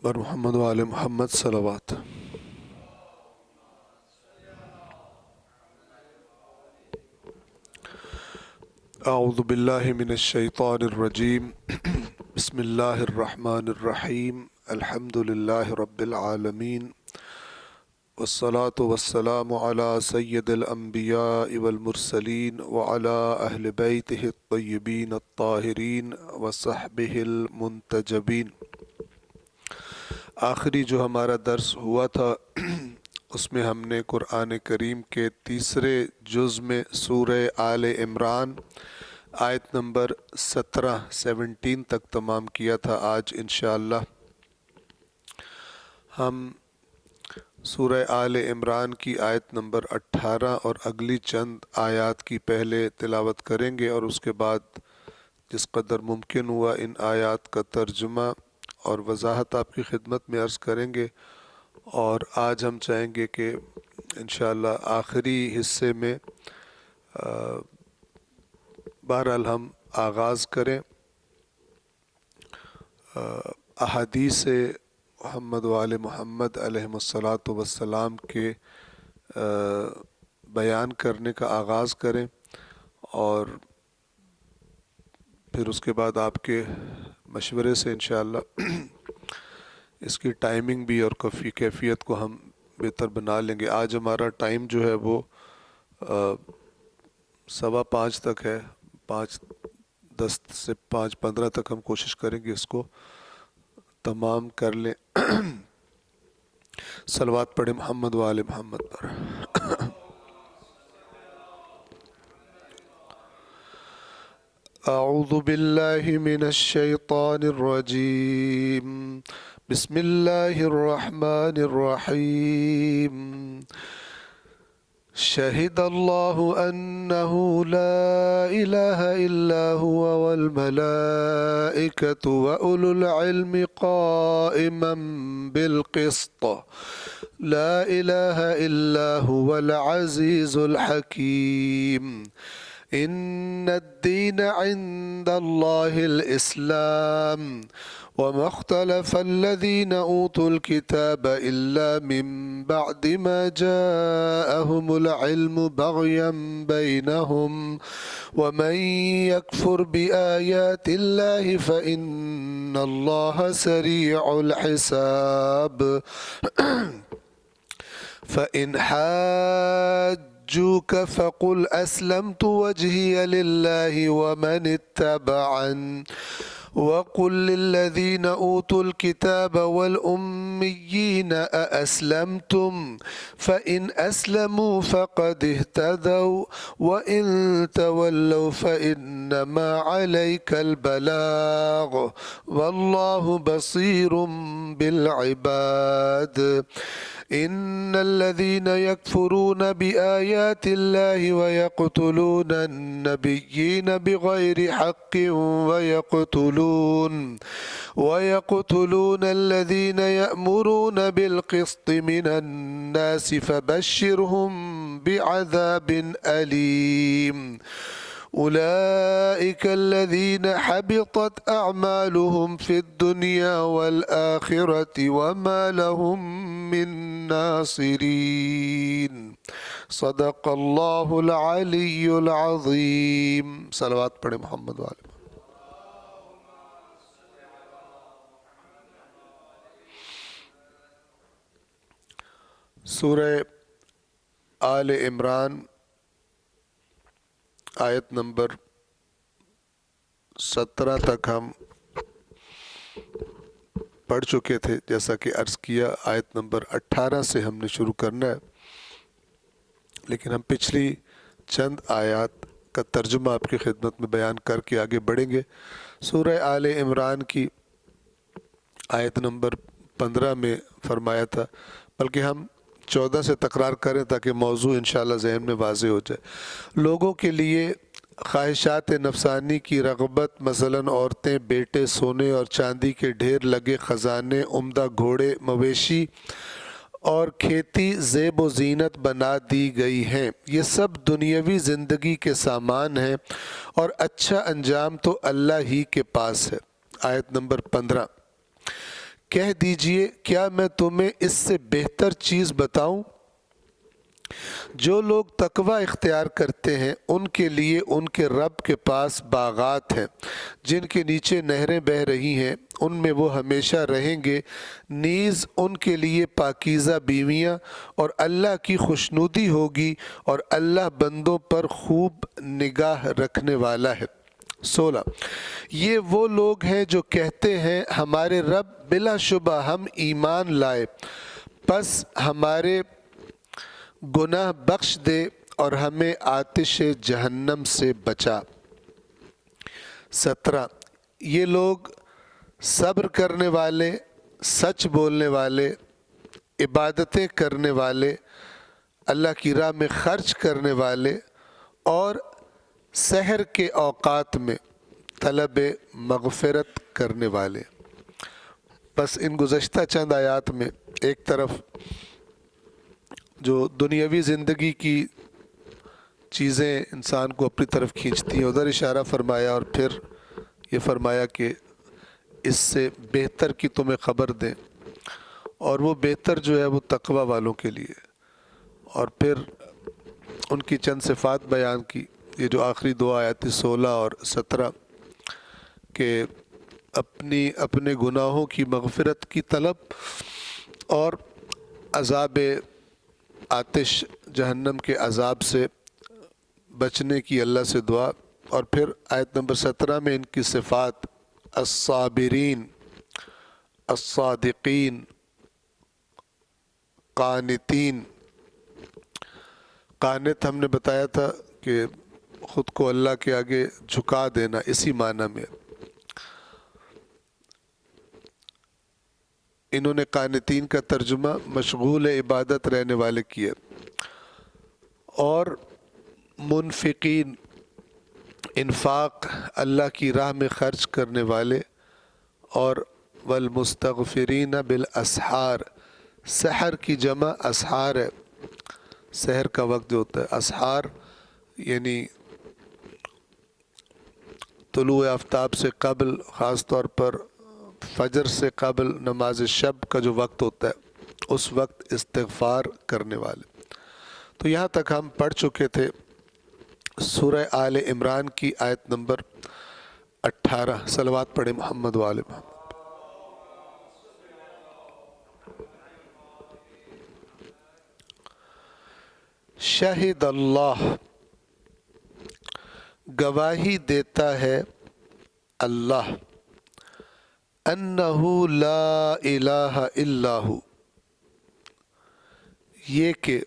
بر محمد وآل محمد صلوات۔ اعوذ باللہ من الشیطان الرجیم بسم اللہ الرحمن الرحیم الحمد للہ رب العالمین والصلاة والسلام علی سید الانبیاء والمرسلین وعلی اہل بیتہ الطیبین الطاہرین وصحبہ المنتجبین۔ آخری جو ہمارا درس ہوا تھا اس میں ہم نے قرآن کریم کے تیسرے جز میں سورہ آل عمران آیت نمبر 17 تک تمام کیا تھا۔ آج انشاءاللہ ہم سورہ آل عمران کی آیت نمبر 18 اور اگلی چند آیات کی پہلے تلاوت کریں گے، اور اس کے بعد جس قدر ممکن ہوا ان آیات کا ترجمہ اور وضاحت آپ کی خدمت میں عرض کریں گے۔ اور آج ہم چاہیں گے کہ انشاءاللہ آخری حصے میں بہرحال ہم آغاز کریں احادیث محمد وآل محمد علیہم الصلاۃ والسلام کے بیان کرنے کا آغاز کریں، اور پھر اس کے بعد آپ کے مشورے سے انشاءاللہ اس کی ٹائمنگ بھی اور کیفیت کو ہم بہتر بنا لیں گے۔ آج ہمارا ٹائم جو ہے وہ 5:15 تک ہے، 5:10 سے 5:15 تک ہم کوشش کریں گے اس کو تمام کر لیں۔ صلوات پڑھیں محمد وآل محمد پر۔ اعوذ باللہ من الشیطان الرجیم، بسم اللہ الرحمن الرحیم۔ شہد اللہ انہ لا الہ الا هو والملائکۃ واولو العلم قائما بالقسط لا الہ الا هو العزیز الحکیم۔ ان الدین عند اللہ الاسلام وما اختلف الذين اوتوا الكتاب الا من بعد ما جاءهم العلم بغيا بينهم ومن يكفر بآيات الله فإن الله سريع الحساب۔ فإن حاجوك فقل أسلمت وجهي لله ومن اتبعني وقل للذين أوتوا الكتاب والأميين أأسلمتم فإن أسلموا فقد اهتدوا وإن تولوا فإنما عليك البلاغ والله بصير بالعباد۔ إن الذين يكفرون بآيات الله ويقتلون النبيين بغير حق ويقتلون الذين يأمرون بالقسط من الناس فبشرهم بعذاب أليم۔ أولئك الذين حبطت أعمالهم في الدنيا والآخرة وما لهم من ناصرين۔ صدق اللہ العلی العظیم۔ صلوات پڑھیں محمد والے۔ سورہ آل عمران آیت نمبر 17 تک ہم پڑھ چکے تھے۔ جیسا کہ عرض کیا آیت نمبر 18 سے ہم نے شروع کرنا ہے، لیکن ہم پچھلی چند آیات کا ترجمہ آپ کی خدمت میں بیان کر کے آگے بڑھیں گے۔ سورہ آل عمران کی آیت نمبر 15 میں فرمایا تھا، بلکہ ہم 14 سے تکرار کریں تاکہ موضوع انشاءاللہ ذہن میں واضح ہو جائے۔ لوگوں کے لیے خواہشات نفسانی کی رغبت، مثلاً عورتیں، بیٹے، سونے اور چاندی کے ڈھیر لگے خزانے، عمدہ گھوڑے، مویشی اور کھیتی زیب و زینت بنا دی گئی ہیں۔ یہ سب دنیاوی زندگی کے سامان ہیں اور اچھا انجام تو اللہ ہی کے پاس ہے۔ آیت نمبر 15۔ کہہ دیجئے کیا میں تمہیں اس سے بہتر چیز بتاؤں؟ جو لوگ تقوی اختیار کرتے ہیں ان کے لیے ان کے رب کے پاس باغات ہیں جن کے نیچے نہریں بہہ رہی ہیں، ان میں وہ ہمیشہ رہیں گے، نیز ان کے لیے پاکیزہ بیویاں، اور اللہ کی خوشنودی ہوگی، اور اللہ بندوں پر خوب نگاہ رکھنے والا ہے۔ 16 یہ وہ لوگ ہیں جو کہتے ہیں ہمارے رب بلا شبہ ہم ایمان لائے، پس ہمارے گناہ بخش دے اور ہمیں آتش جہنم سے بچا۔ 17 یہ لوگ صبر کرنے والے، سچ بولنے والے، عبادتیں کرنے والے، اللہ کی راہ میں خرچ کرنے والے، اور سحر کے اوقات میں طلب مغفرت کرنے والے۔ بس ان گزشتہ چند آیات میں ایک طرف جو دنیاوی زندگی کی چیزیں انسان کو اپنی طرف کھینچتی ہیں ادھر اشارہ فرمایا، اور پھر یہ فرمایا کہ اس سے بہتر کی تمہیں خبر دیں، اور وہ بہتر جو ہے وہ تقوی والوں کے لیے، اور پھر ان کی چند صفات بیان کی۔ یہ جو آخری دو آیات 16 اور 17 کہ اپنے گناہوں کی مغفرت کی طلب اور عذاب آتش جہنم کے عذاب سے بچنے کی اللہ سے دعا، اور پھر آیت نمبر 17 میں ان کی صفات الصابرین، الصادقین، قانتین۔ قانت ہم نے بتایا تھا کہ خود کو اللہ کے آگے جھکا دینا، اسی معنی میں انہوں نے قانتین کا ترجمہ مشغول عبادت رہنے والے کیا، اور منفقین، انفاق اللہ کی راہ میں خرچ کرنے والے، اور والمستغفرین بالاسحار، سحر کی جمع اسحار ہے، سحر کا وقت جو ہوتا ہے، اسحار یعنی طلوع آفتاب سے قبل، خاص طور پر فجر سے قبل نماز شب کا جو وقت ہوتا ہے اس وقت استغفار کرنے والے۔ تو یہاں تک ہم پڑھ چکے تھے سورہ آل عمران کی آیت نمبر 18۔ صلوات پڑھیں محمد و آل محمد۔ شہد اللہ، گواہی دیتا ہے اللہ، انہ لا الہ الا ہو، یہ کہ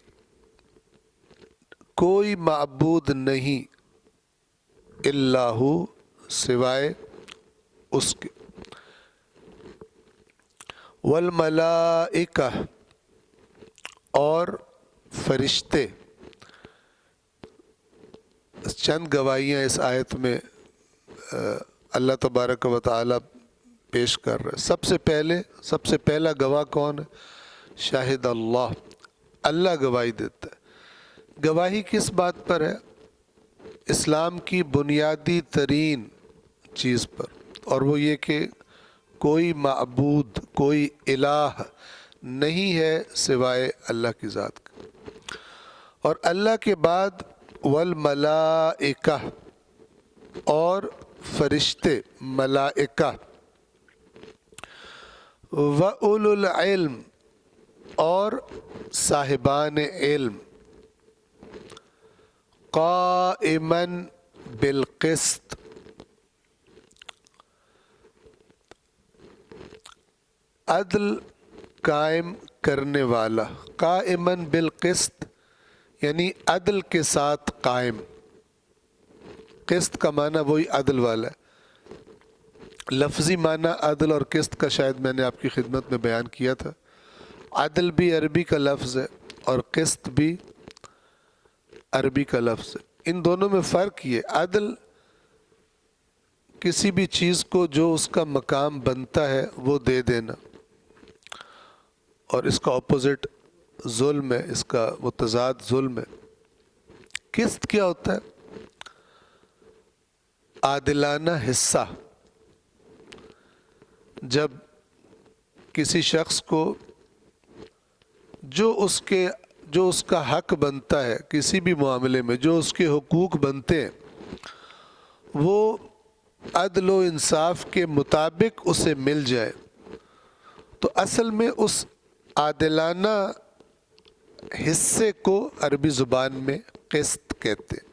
کوئی معبود نہیں الا ہو، سوائے اس کے، والملائکہ، اور فرشتے۔ چند گواہیاں اس آیت میں اللہ تبارک و تعالی پیش کر رہا ہے۔ سب سے پہلا گواہ کون ہے؟ شاہد اللہ، اللہ گواہی دیتا ہے۔ گواہی کس بات پر ہے؟ اسلام کی بنیادی ترین چیز پر، اور وہ یہ کہ کوئی معبود، کوئی الہ نہیں ہے سوائے اللہ کی ذات کا، اور اللہ کے بعد والملائکہ، اور فرشتے، ملائکہ، وَأُولُو الْعِلْمِ، اور صاحبان علم، قائماً بالقسط، عدل قائم کرنے والا، قائماً بالقسط یعنی عدل کے ساتھ قائم۔ قسط کا معنی وہی عدل والا ہے، لفظی معنی عدل اور قسط کا شاید میں نے آپ کی خدمت میں بیان کیا تھا۔ عدل بھی عربی کا لفظ ہے اور قسط بھی عربی کا لفظ ہے، ان دونوں میں فرق یہ، عدل کسی بھی چیز کو جو اس کا مقام بنتا ہے وہ دے دینا، اور اس کا اپوزٹ ظلم ہے، اس کا متضاد ظلم ہے۔ قسط کیا ہوتا ہے؟ عادلانہ حصہ، جب کسی شخص کو جو اس کا حق بنتا ہے کسی بھی معاملے میں، جو اس کے حقوق بنتے ہیں، وہ عدل و انصاف کے مطابق اسے مل جائے، تو اصل میں اس عادلانہ حصے کو عربی زبان میں قسط کہتے ہیں۔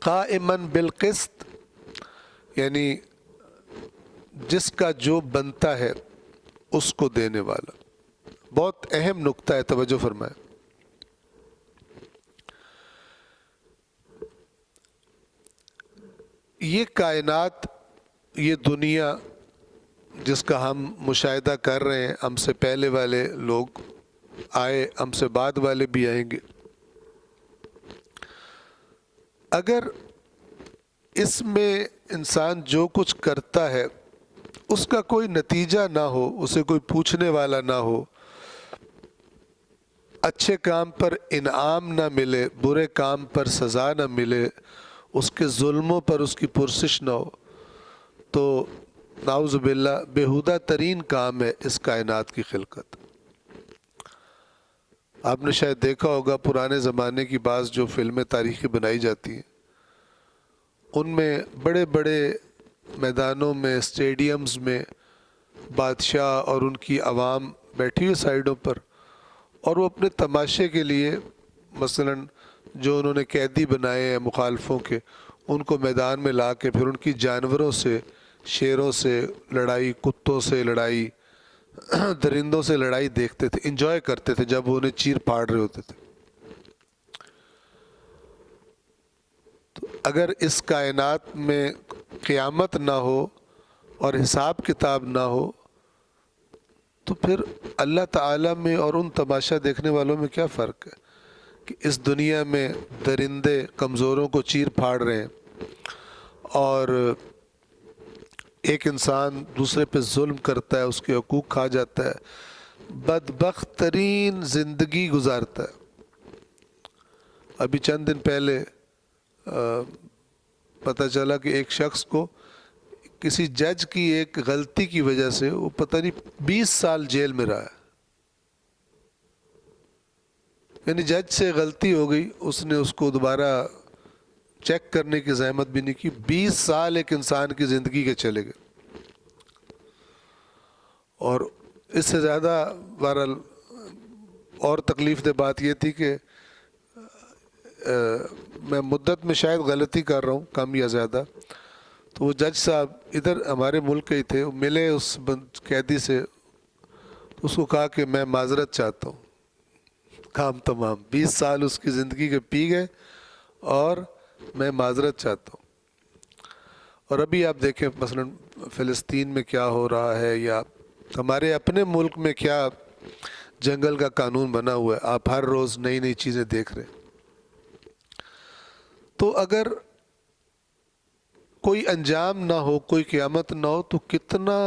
قائماً بالقسط یعنی جس کا جو بنتا ہے اس کو دینے والا۔ بہت اہم نقطہ ہے، توجہ فرمائیں۔ یہ کائنات، یہ دنیا جس کا ہم مشاہدہ کر رہے ہیں، ہم سے پہلے والے لوگ آئے، ہم سے بعد والے بھی آئیں گے، اگر اس میں انسان جو کچھ کرتا ہے اس کا کوئی نتیجہ نہ ہو، اسے کوئی پوچھنے والا نہ ہو، اچھے کام پر انعام نہ ملے، برے کام پر سزا نہ ملے، اس کے ظلموں پر اس کی پرسش نہ ہو، تو نعوذ باللہ بےہودہ ترین کام ہے اس کائنات کی خلقت۔ آپ نے شاید دیکھا ہوگا پرانے زمانے کی بعض جو فلمیں تاریخی بنائی جاتی ہیں، ان میں بڑے بڑے میدانوں میں، اسٹیڈیمز میں بادشاہ اور ان کی عوام بیٹھی ہوئی سائڈوں پر، اور وہ اپنے تماشے کے لیے مثلاً جو انہوں نے قیدی بنائے ہیں مخالفوں کے، ان کو میدان میں لا کے پھر ان کی جانوروں سے، شیروں سے لڑائی، کتوں سے لڑائی، درندوں سے لڑائی دیکھتے تھے، انجوائے کرتے تھے جب وہ انہیں چیر پھاڑ رہے ہوتے تھے۔ تو اگر اس کائنات میں قیامت نہ ہو اور حساب کتاب نہ ہو تو پھر اللہ تعالیٰ میں اور ان تماشا دیکھنے والوں میں کیا فرق ہے کہ اس دنیا میں درندے کمزوروں کو چیر پھاڑ رہے ہیں اور ایک انسان دوسرے پہ ظلم کرتا ہے، اس کے حقوق کھا جاتا ہے، بدبخت ترین زندگی گزارتا ہے۔ ابھی چند دن پہلے پتہ چلا کہ ایک شخص کو کسی جج کی ایک غلطی کی وجہ سے وہ پتہ نہیں 20 سال جیل میں رہا ہے۔ یعنی جج سے غلطی ہو گئی، اس نے اس کو دوبارہ چیک کرنے کی زحمت بھی نہیں کی، 20 سال ایک انسان کی زندگی کے چلے گئے۔ اور اس سے زیادہ بہرحال اور تکلیف دہ بات یہ تھی کہ میں مدت میں شاید غلطی کر رہا ہوں کم یا زیادہ، تو وہ جج صاحب ادھر ہمارے ملک کے ہی تھے، ملے اس قیدی سے، اس کو کہا کہ میں معذرت چاہتا ہوں، کام تمام، 20 سال اس کی زندگی کے پی گئے اور میں معذرت چاہتا ہوں۔ اور ابھی آپ دیکھیں مثلا فلسطین میں کیا ہو رہا ہے، یا ہمارے اپنے ملک میں کیا جنگل کا قانون بنا ہوا ہے، آپ ہر روز نئی نئی چیزیں دیکھ رہے ہیں۔ تو اگر کوئی انجام نہ ہو، کوئی قیامت نہ ہو، تو کتنا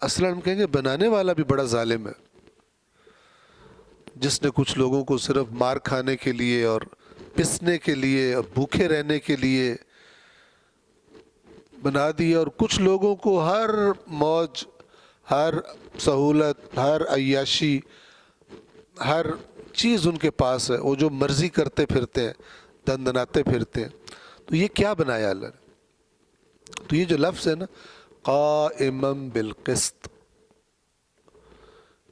اصلاً ہم کہیں گے بنانے والا بھی بڑا ظالم ہے، جس نے کچھ لوگوں کو صرف مار کھانے کے لیے اور پسنے کے لیے اور بھوکے رہنے کے لیے بنا دیا، اور کچھ لوگوں کو ہر موج، ہر سہولت، ہر عیاشی، ہر چیز ان کے پاس ہے، وہ جو مرضی کرتے پھرتے ہیں، دندناتے پھرتے ہیں۔ تو یہ کیا بنایا اللہ نے؟ تو یہ جو لفظ ہے نا قائما بالقسط،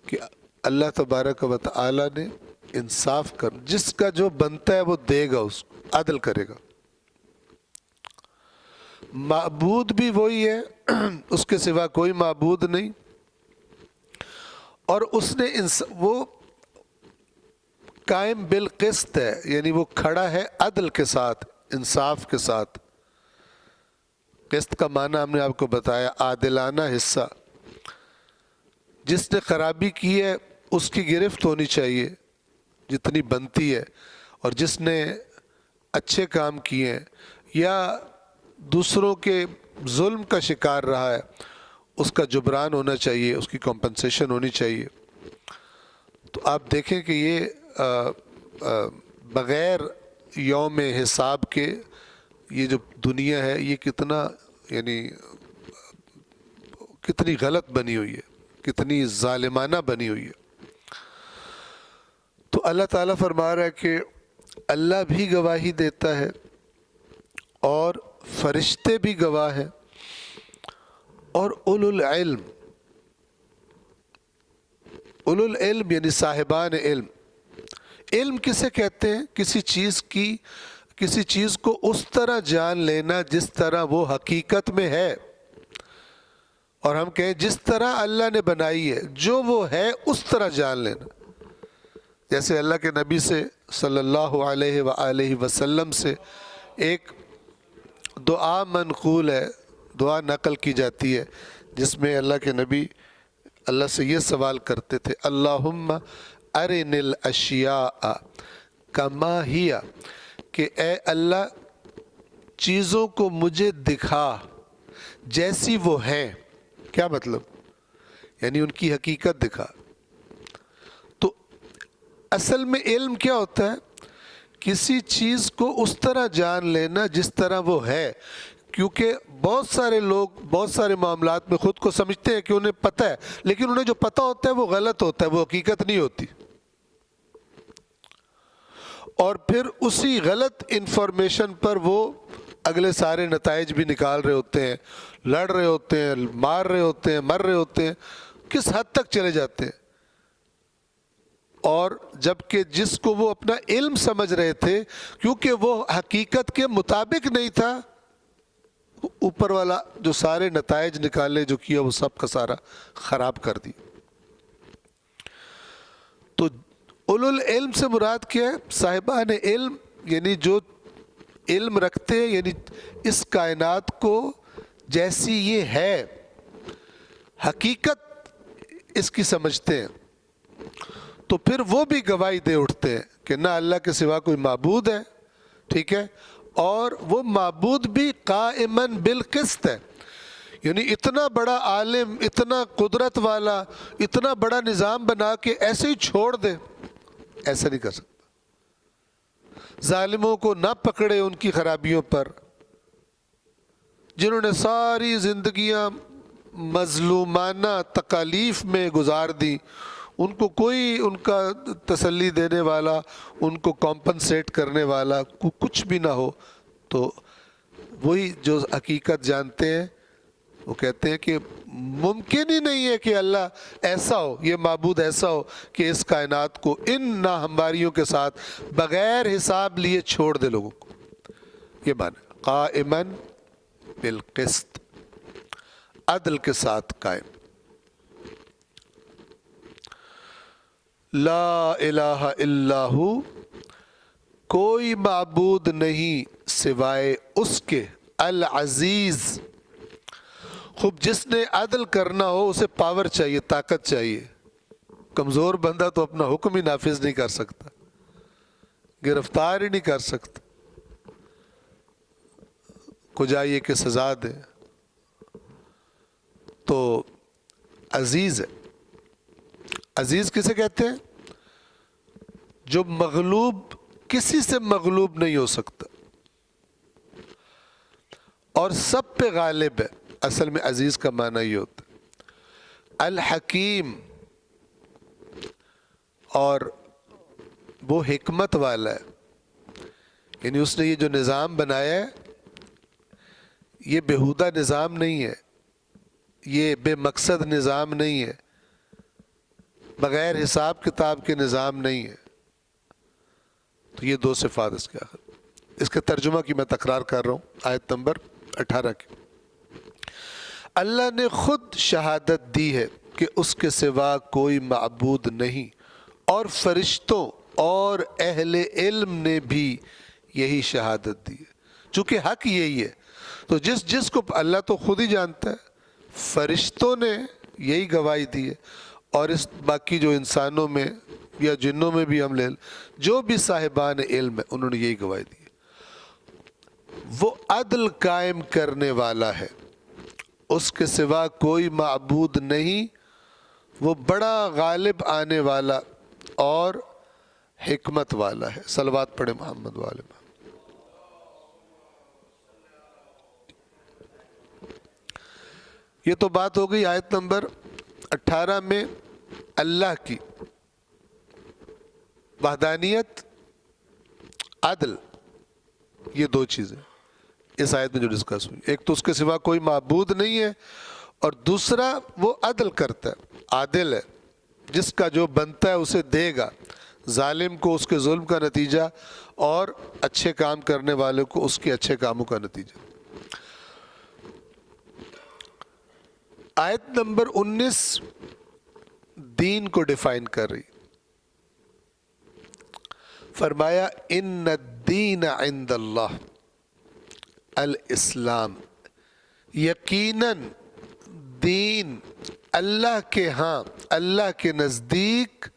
کہ اللہ تبارک و تعالی نے انصاف کر، جس کا جو بنتا ہے وہ دے گا، اس کو عدل کرے گا۔ معبود بھی وہی ہے، اس کے سوا کوئی معبود نہیں، اور اس نے وہ قائم بالقسط ہے، یعنی وہ کھڑا ہے عدل کے ساتھ، انصاف کے ساتھ۔ قسط کا معنی ہم نے آپ کو بتایا، عادلانہ حصہ۔ جس نے خرابی کی ہے اس کی گرفت ہونی چاہیے جتنی بنتی ہے، اور جس نے اچھے کام کیے ہیں یا دوسروں کے ظلم کا شکار رہا ہے اس کا جبران ہونا چاہیے، اس کی کمپنسیشن ہونی چاہیے۔ تو آپ دیکھیں کہ یہ بغیر یوم حساب کے یہ جو دنیا ہے یہ کتنا یعنی کتنی غلط بنی ہوئی ہے، کتنی ظالمانہ بنی ہوئی ہے۔ تو اللہ تعالیٰ فرما رہا ہے کہ اللہ بھی گواہی دیتا ہے اور فرشتے بھی گواہ ہیں اور اولو العلم یعنی صاحبان علم۔ علم کسے کہتے ہیں؟ کسی چیز کو اس طرح جان لینا جس طرح وہ حقیقت میں ہے، اور ہم کہیں جس طرح اللہ نے بنائی ہے، جو وہ ہے اس طرح جان لینا۔ جیسے اللہ کے نبی سے صلی اللہ علیہ وآلہ وسلم سے ایک دعا منقول ہے، دعا نقل کی جاتی ہے، جس میں اللہ کے نبی اللہ سے یہ سوال کرتے تھے، اللہم ارن الاشیاء کما ہی، کہ اے اللہ چیزوں کو مجھے دکھا جیسی وہ ہیں۔ کیا مطلب؟ یعنی ان کی حقیقت دکھا۔ تو اصل میں علم کیا ہوتا ہے؟ کسی چیز کو اس طرح جان لینا جس طرح وہ ہے، کیونکہ بہت سارے لوگ بہت سارے معاملات میں خود کو سمجھتے ہیں کہ انہیں پتہ ہے، لیکن انہیں جو پتہ ہوتا ہے وہ غلط ہوتا ہے، وہ حقیقت نہیں ہوتی، اور پھر اسی غلط انفارمیشن پر وہ اگلے سارے نتائج بھی نکال رہے ہوتے ہیں، لڑ رہے ہوتے ہیں، مار رہے ہوتے ہیں، مر رہے ہوتے ہیں، کس حد تک چلے جاتے ہیں۔ اور جبکہ جس کو وہ اپنا علم سمجھ رہے تھے، کیونکہ وہ حقیقت کے مطابق نہیں تھا، اوپر والا جو سارے نتائج نکالے جو کیا وہ سب کا سارا خراب کر دی۔ تو اولو العلم سے مراد کیا ہے؟ صاحبان علم، یعنی جو علم رکھتے ہیں، یعنی اس کائنات کو جیسی یہ ہے حقیقت اس کی سمجھتے ہیں، تو پھر وہ بھی گواہی دے اٹھتے ہیں کہ نہ اللہ کے سوا کوئی معبود ہے، ٹھیک ہے، اور وہ معبود بھی قائماً بالقسط ہے، یعنی اتنا بڑا عالم، اتنا قدرت والا، اتنا بڑا نظام بنا کے ایسے ہی چھوڑ دے، ایسا نہیں کر سکتا۔ ظالموں کو نہ پکڑے ان کی خرابیوں پر، جنہوں نے ساری زندگیاں مظلومانہ تکالیف میں گزار دی، ان کو کوئی ان کا تسلی دینے والا، ان کو کمپنسیٹ کرنے والا کچھ بھی نہ ہو، تو وہی جو حقیقت جانتے ہیں وہ کہتے ہیں کہ ممکن ہی نہیں ہے کہ اللہ ایسا ہو، یہ معبود ایسا ہو کہ اس کائنات کو ان ناہمواریوں کے ساتھ بغیر حساب لیے چھوڑ دے لوگوں کو۔ یہ معنی قائماً بالقسط، عدل کے ساتھ قائم۔ لا الہ الا ہو، کوئی معبود نہیں سوائے اس کے، العزیز، خوب جس نے عدل کرنا ہو اسے پاور چاہیے، طاقت چاہیے۔ کمزور بندہ تو اپنا حکم ہی نافذ نہیں کر سکتا، گرفتار ہی نہیں کر سکتا، کو جائیے کہ سزا دے، تو عزیز ہے۔ عزیز کسے کہتے ہیں؟ جو مغلوب، کسی سے مغلوب نہیں ہو سکتا اور سب پہ غالب ہے۔ اصل میں عزیز کا معنی یہ ہوتا ہے۔ الحکیم، اور وہ حکمت والا ہے، یعنی اس نے یہ جو نظام بنایا ہے یہ بیہودہ نظام نہیں ہے، یہ بے مقصد نظام نہیں ہے، بغیر حساب کتاب کے نظام نہیں ہے۔ تو یہ دو صفات اس کے آخر۔ اس کے ترجمہ کی میں تکرار کر رہا ہوں، آیت نمبر 18 کی۔ اللہ نے خود شہادت دی ہے کہ اس کے سوا کوئی معبود نہیں، اور فرشتوں اور اہل علم نے بھی یہی شہادت دی ہے، چونکہ حق یہی ہے۔ تو جس کو اللہ تو خود ہی جانتا ہے، فرشتوں نے یہی گواہی دی ہے، اور اس باقی جو انسانوں میں یا جنوں میں بھی ہم لے جو بھی صاحبان علم ہے انہوں نے یہی گواہی دی ہے۔ وہ عدل قائم کرنے والا ہے، اس کے سوا کوئی معبود نہیں، وہ بڑا غالب آنے والا اور حکمت والا ہے۔ صلوات پڑھے محمد والے محمد۔ یہ تو بات ہو گئی آیت نمبر 18 میں اللہ کی وحدانیت، عدل، یہ دو چیزیں اس آیت میں جو ڈسکس ہوئی. ایک تو اس کے سوا کوئی معبود نہیں ہے، اور دوسرا وہ عدل کرتا ہے، عادل ہے، جس کا جو بنتا ہے اسے دے گا، ظالم کو اس کے ظلم کا نتیجہ اور اچھے کام کرنے والے کو اس کے اچھے کاموں کا نتیجہ. آیت نمبر 19 دین کو ڈیفائن کر رہی. فرمایا ان الدین عند اللہ الاسلام، یقیناً دین اللہ کے ہاں، اللہ کے نزدیک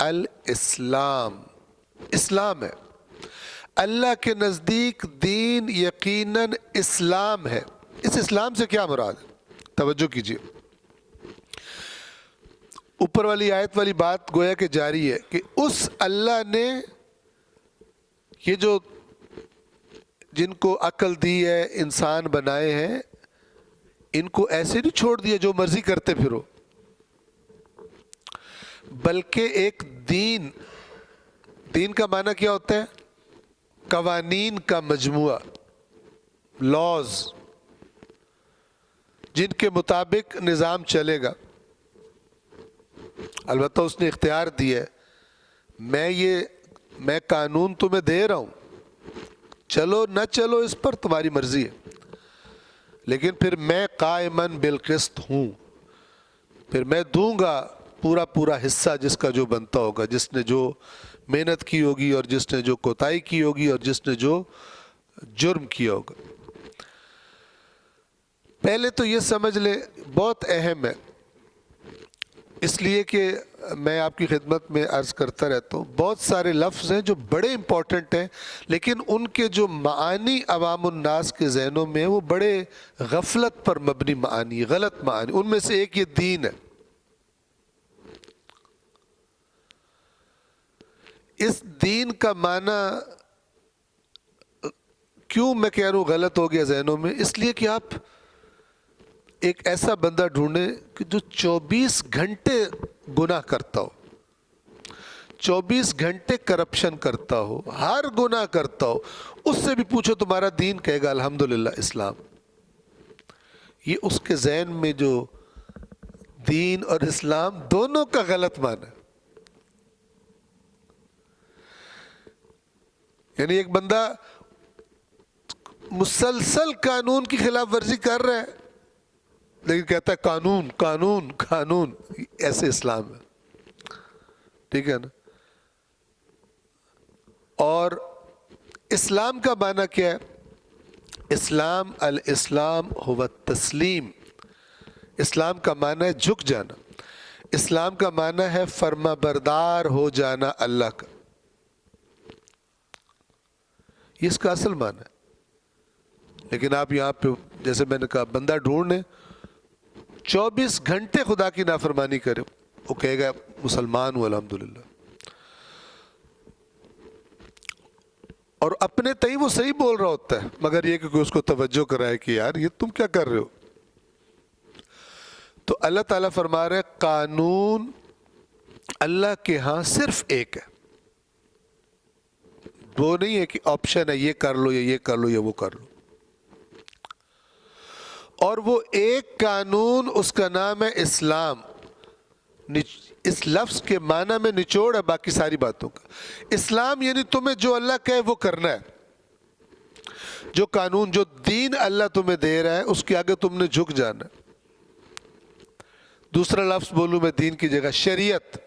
الاسلام، اسلام ہے. اللہ کے نزدیک دین یقیناً اسلام ہے. اس اسلام سے کیا مراد ہے؟ توجہ کیجیے، اوپر والی آیت والی بات گویا کہ جاری ہے کہ اس اللہ نے یہ جو جن کو عقل دی ہے، انسان بنائے ہیں، ان کو ایسے نہیں چھوڑ دیا جو مرضی کرتے پھرو، بلکہ ایک دین. دین کا معنی کیا ہوتا ہے؟ قوانین کا مجموعہ، لاز، جن کے مطابق نظام چلے گا. البتہ اس نے اختیار دیا ہے، میں قانون تمہیں دے رہا ہوں، چلو نہ چلو اس پر تمہاری مرضی ہے، لیکن پھر میں قائماً بالقسط ہوں، پھر میں دوں گا پورا پورا حصہ جس کا جو بنتا ہوگا، جس نے جو محنت کی ہوگی اور جس نے جو کوتاہی کی ہوگی اور جس نے جو جرم کیا ہوگا. پہلے تو یہ سمجھ لے، بہت اہم ہے، اس لیے کہ میں آپ کی خدمت میں عرض کرتا رہتا ہوں، بہت سارے لفظ ہیں جو بڑے امپورٹنٹ ہیں، لیکن ان کے جو معانی عوام الناس کے ذہنوں میں وہ بڑے غفلت پر مبنی معانی، غلط معانی. ان میں سے ایک یہ دین ہے. اس دین کا معنی کیوں میں کہہ رہا ہوں غلط ہو گیا ذہنوں میں؟ اس لیے کہ آپ ایک ایسا بندہ ڈھونڈیں کہ جو 24 گھنٹے گناہ کرتا ہو، 24 گھنٹے کرپشن کرتا ہو، ہر گناہ کرتا ہو، اس سے بھی پوچھو تمہارا دین، کہے گا الحمدللہ اسلام. یہ اس کے ذہن میں جو دین اور اسلام دونوں کا غلط معنی ہے. یعنی ایک بندہ مسلسل قانون کی خلاف ورزی کر رہا ہے، لیکن کہتا ہے قانون قانون قانون، ایسے اسلام ہے. ٹھیک ہے نا؟ اور اسلام کا معنی کیا ہے؟ اسلام، الاسلام هو التسلیم. اسلام کا معنی ہے جھک جانا، اسلام کا معنی ہے فرما بردار ہو جانا اللہ کا. یہ اس کا اصل معنی ہے. لیکن آپ یہاں پہ جیسے میں نے کہا بندہ ڈھونڈنے 24 گھنٹے خدا کی نافرمانی کرے، وہ کہے گا مسلمان ہوں الحمدللہ، اور اپنے تئیں وہ صحیح بول رہا ہوتا ہے، مگر یہ کہ کوئی اس کو توجہ کرائے کہ یار یہ تم کیا کر رہے ہو. تو اللہ تعالیٰ فرما رہے قانون اللہ کے ہاں صرف ایک ہے، وہ نہیں ہے کہ آپشن ہے یہ کر لو یا یہ کر لو یا وہ کر لو. اور وہ ایک قانون، اس کا نام ہے اسلام. اس لفظ کے معنی میں نچوڑ ہے باقی ساری باتوں کا. اسلام یعنی تمہیں جو اللہ کہے وہ کرنا ہے، جو قانون، جو دین اللہ تمہیں دے رہا ہے اس کے آگے تم نے جھک جانا ہے. دوسرا لفظ بولوں میں دین کی جگہ، شریعت،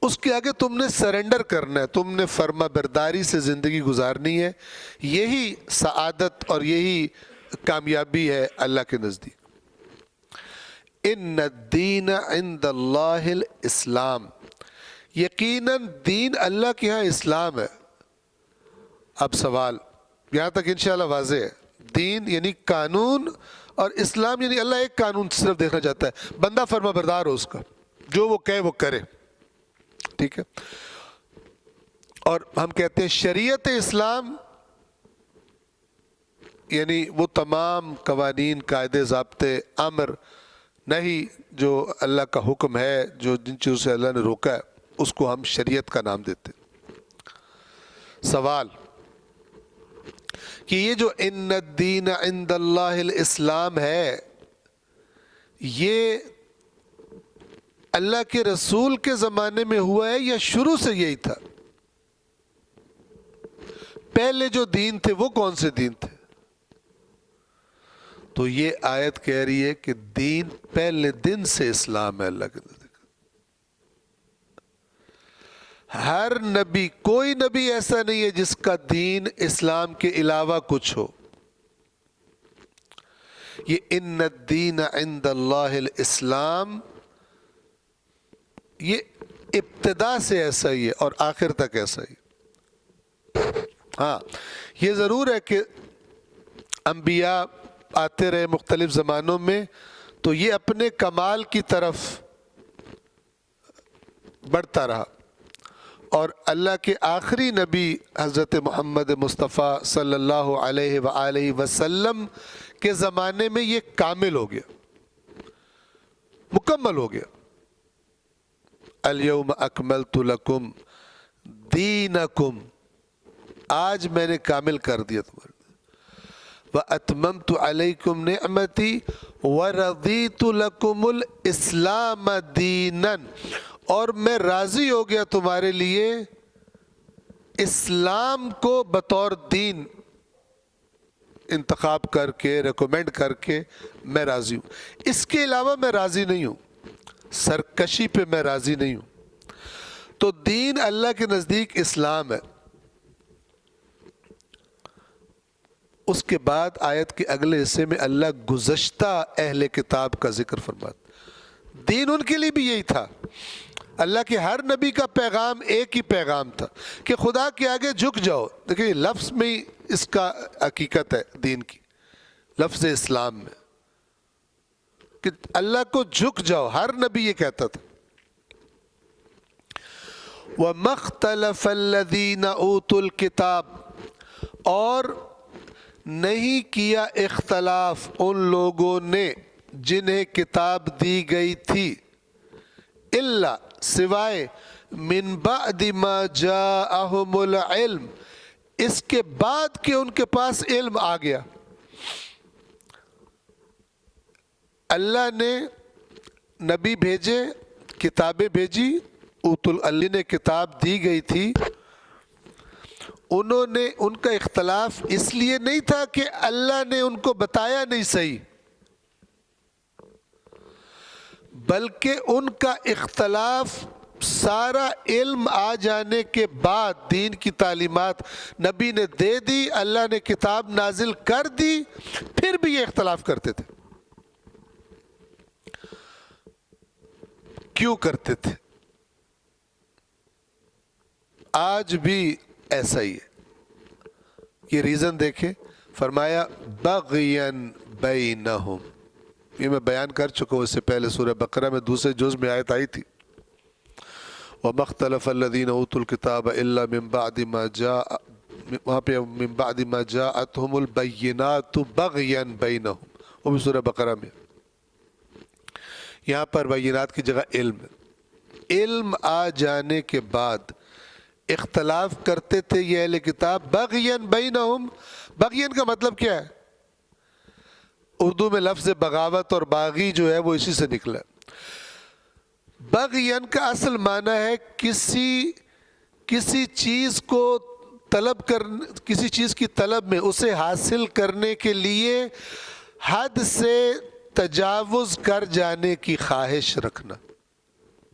اس کے آگے تم نے سرنڈر کرنا ہے، تم نے فرما برداری سے زندگی گزارنی ہے. یہی سعادت اور یہی کامیابی ہے اللہ کے نزدیک. ان الدین عند اللہ الاسلام، یقیناً دین اللہ کے ہاں اسلام ہے. اب سوال یہاں تک انشاءاللہ واضح ہے. دین یعنی قانون، اور اسلام یعنی اللہ ایک قانون صرف دیکھنا چاہتا ہے، بندہ فرما بردار ہو اس کا، جو وہ کہے وہ کرے. ٹھیک ہے؟ اور ہم کہتے ہیں شریعت اسلام یعنی وہ تمام قوانین، قاعدے، ضابطے، امر نہیں جو اللہ کا حکم ہے، جو جن چیزوں سے اللہ نے روکا ہے، اس کو ہم شریعت کا نام دیتے. سوال کہ یہ جو ان الدین عند اللہ الاسلام ہے، یہ اللہ کے رسول کے زمانے میں ہوا ہے یا شروع سے یہی تھا؟ پہلے جو دین تھے وہ کون سے دین تھے؟ تو یہ آیت کہہ رہی ہے کہ دین پہلے دن سے اسلام ہے اللہ کے نزدیک. ہر نبی، کوئی نبی ایسا نہیں ہے جس کا دین اسلام کے علاوہ کچھ ہو. یہ ان الدین عند اللہ الاسلام، یہ ابتدا سے ایسا ہی ہے اور آخر تک ایسا ہی. ہاں یہ ضرور ہے کہ انبیاء آتے رہے مختلف زمانوں میں، تو یہ اپنے کمال کی طرف بڑھتا رہا، اور اللہ کے آخری نبی حضرت محمد مصطفیٰ صلی اللہ علیہ وآلہ وسلم کے زمانے میں یہ کامل ہو گیا، مکمل ہو گیا. الیوم اکملت لکم دینکم، آج میں نے کامل کر دیا تمہارے. وَأَتْمَمْتُ عَلَيْكُمْ نِعْمَتِي وَرَضِيتُ لَكُمُ الْإِسْلَامَ دِينًا، اور میں راضی ہو گیا تمہارے لیے اسلام کو بطور دین انتخاب کر کے، ریکومینڈ کر کے میں راضی ہوں. اس کے علاوہ میں راضی نہیں ہوں، سرکشی پہ میں راضی نہیں ہوں. تو دین اللہ کے نزدیک اسلام ہے. اس کے بعد آیت کے اگلے حصے میں اللہ گزشتہ اہل کتاب کا ذکر فرماتا. دین ان کے لیے بھی یہی تھا. اللہ کے ہر نبی کا پیغام ایک ہی پیغام تھا کہ خدا کے آگے جھک جاؤ. دیکھیں لفظ میں ہی اس کا حقیقت ہے دین کی، لفظ اسلام میں، کہ اللہ کو جھک جاؤ. ہر نبی یہ کہتا تھا. وَمَا اخْتَلَفَ الَّذِينَ أُوتُوا الْكِتَابَ، اور نہیں کیا اختلاف ان لوگوں نے جنہیں کتاب دی گئی تھی، الا سوائے من بعد ما جاءہم العلم، اس کے بعد کہ ان کے پاس علم آ گیا. اللہ نے نبی بھیجے، کتابیں بھیجی، اوت العلم نے کتاب دی گئی تھی. انہوں نے، ان کا اختلاف اس لیے نہیں تھا کہ اللہ نے ان کو بتایا نہیں صحیح، بلکہ ان کا اختلاف سارا علم آ جانے کے بعد، دین کی تعلیمات نبی نے دے دی، اللہ نے کتاب نازل کر دی، پھر بھی یہ اختلاف کرتے تھے. کیوں کرتے تھے؟ آج بھی ایسا ہی ہے. یہ ریزن دیکھیں، فرمایا بغین بینہم. یہ میں بیان کر چکا ہوں اس سے پہلے، سورہ بقرہ میں دوسرے جز میں آیت آئی تھی. وَمَا اخْتَلَفَ الَّذِينَ أُوتُوا الْكِتَابَ إِلَّا مِن بَعْدِ مَا جَاءَ، وہاں پہ من بعد ما جاءتهم البینات بغیا بینہم، وہ بھی سورہ بقرہ میں. یہاں پر بینات کی جگہ علم ہے. علم آ جانے کے بعد اختلاف کرتے تھے یہ اہل کتاب بغین بینہم. بغین کا مطلب کیا ہے؟ اردو میں لفظ بغاوت اور باغی جو ہے وہ اسی سے نکلا. بغین کا اصل معنی ہے کسی چیز کو طلب کرنے، کسی چیز کی طلب میں اسے حاصل کرنے کے لیے حد سے تجاوز کر جانے کی خواہش رکھنا.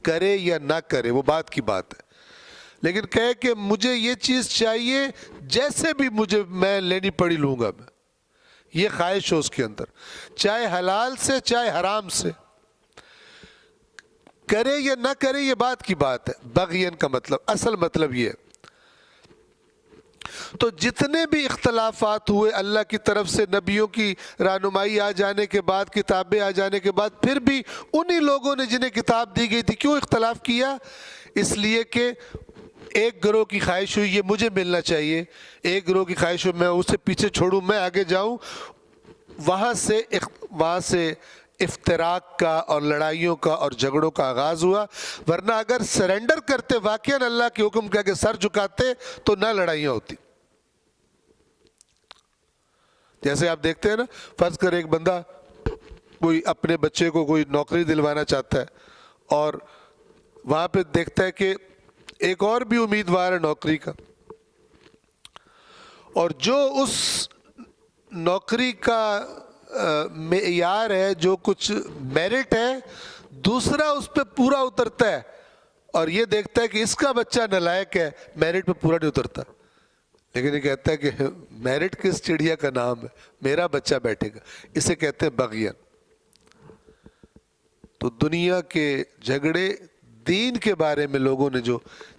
کرے یا نہ کرے وہ بات کی بات ہے، لیکن کہے کہ مجھے یہ چیز چاہیے، جیسے بھی مجھے میں لینی پڑی لوں گا میں، یہ خواہش ہو اس کے اندر، چاہے حلال سے چاہے حرام سے. کرے یا نہ کرے یہ بات کی بات ہے. بغین کا مطلب، اصل مطلب یہ ہے. تو جتنے بھی اختلافات ہوئے اللہ کی طرف سے، نبیوں کی رہنمائی آ جانے کے بعد، کتابیں آ جانے کے بعد، پھر بھی انہی لوگوں نے جنہیں کتاب دی گئی تھی کیوں اختلاف کیا؟ اس لیے کہ ایک گروہ کی خواہش ہوئی یہ مجھے ملنا چاہیے، ایک گروہ کی خواہش ہوئی میں اسے پیچھے چھوڑوں، میں آگے جاؤں، وہاں سے افتراق کا اور لڑائیوں کا اور جھگڑوں کا آغاز ہوا۔ ورنہ اگر سرنڈر کرتے واقعاً اللہ کے حکم کے آگے سر جھکاتے تو نہ لڑائیاں ہوتی۔ جیسے آپ دیکھتے ہیں نا، فرض کر ایک بندہ کوئی اپنے بچے کو کوئی نوکری دلوانا چاہتا ہے اور وہاں پہ دیکھتا ہے کہ ایک اور بھی امیدوار ہے نوکری کا، اور جو اس نوکری کا معیار ہے، جو کچھ میرٹ ہے، دوسرا اس پہ پورا اترتا ہے، اور یہ دیکھتا ہے کہ اس کا بچہ نالائق ہے، میرٹ پہ پورا نہیں اترتا، لیکن یہ کہتا ہے کہ میرٹ کس چڑیا کا نام ہے، میرا بچہ بیٹھے گا، اسے کہتے ہیں بغین۔ تو دنیا کے جھگڑے دین کے بارے میں لوگوں نے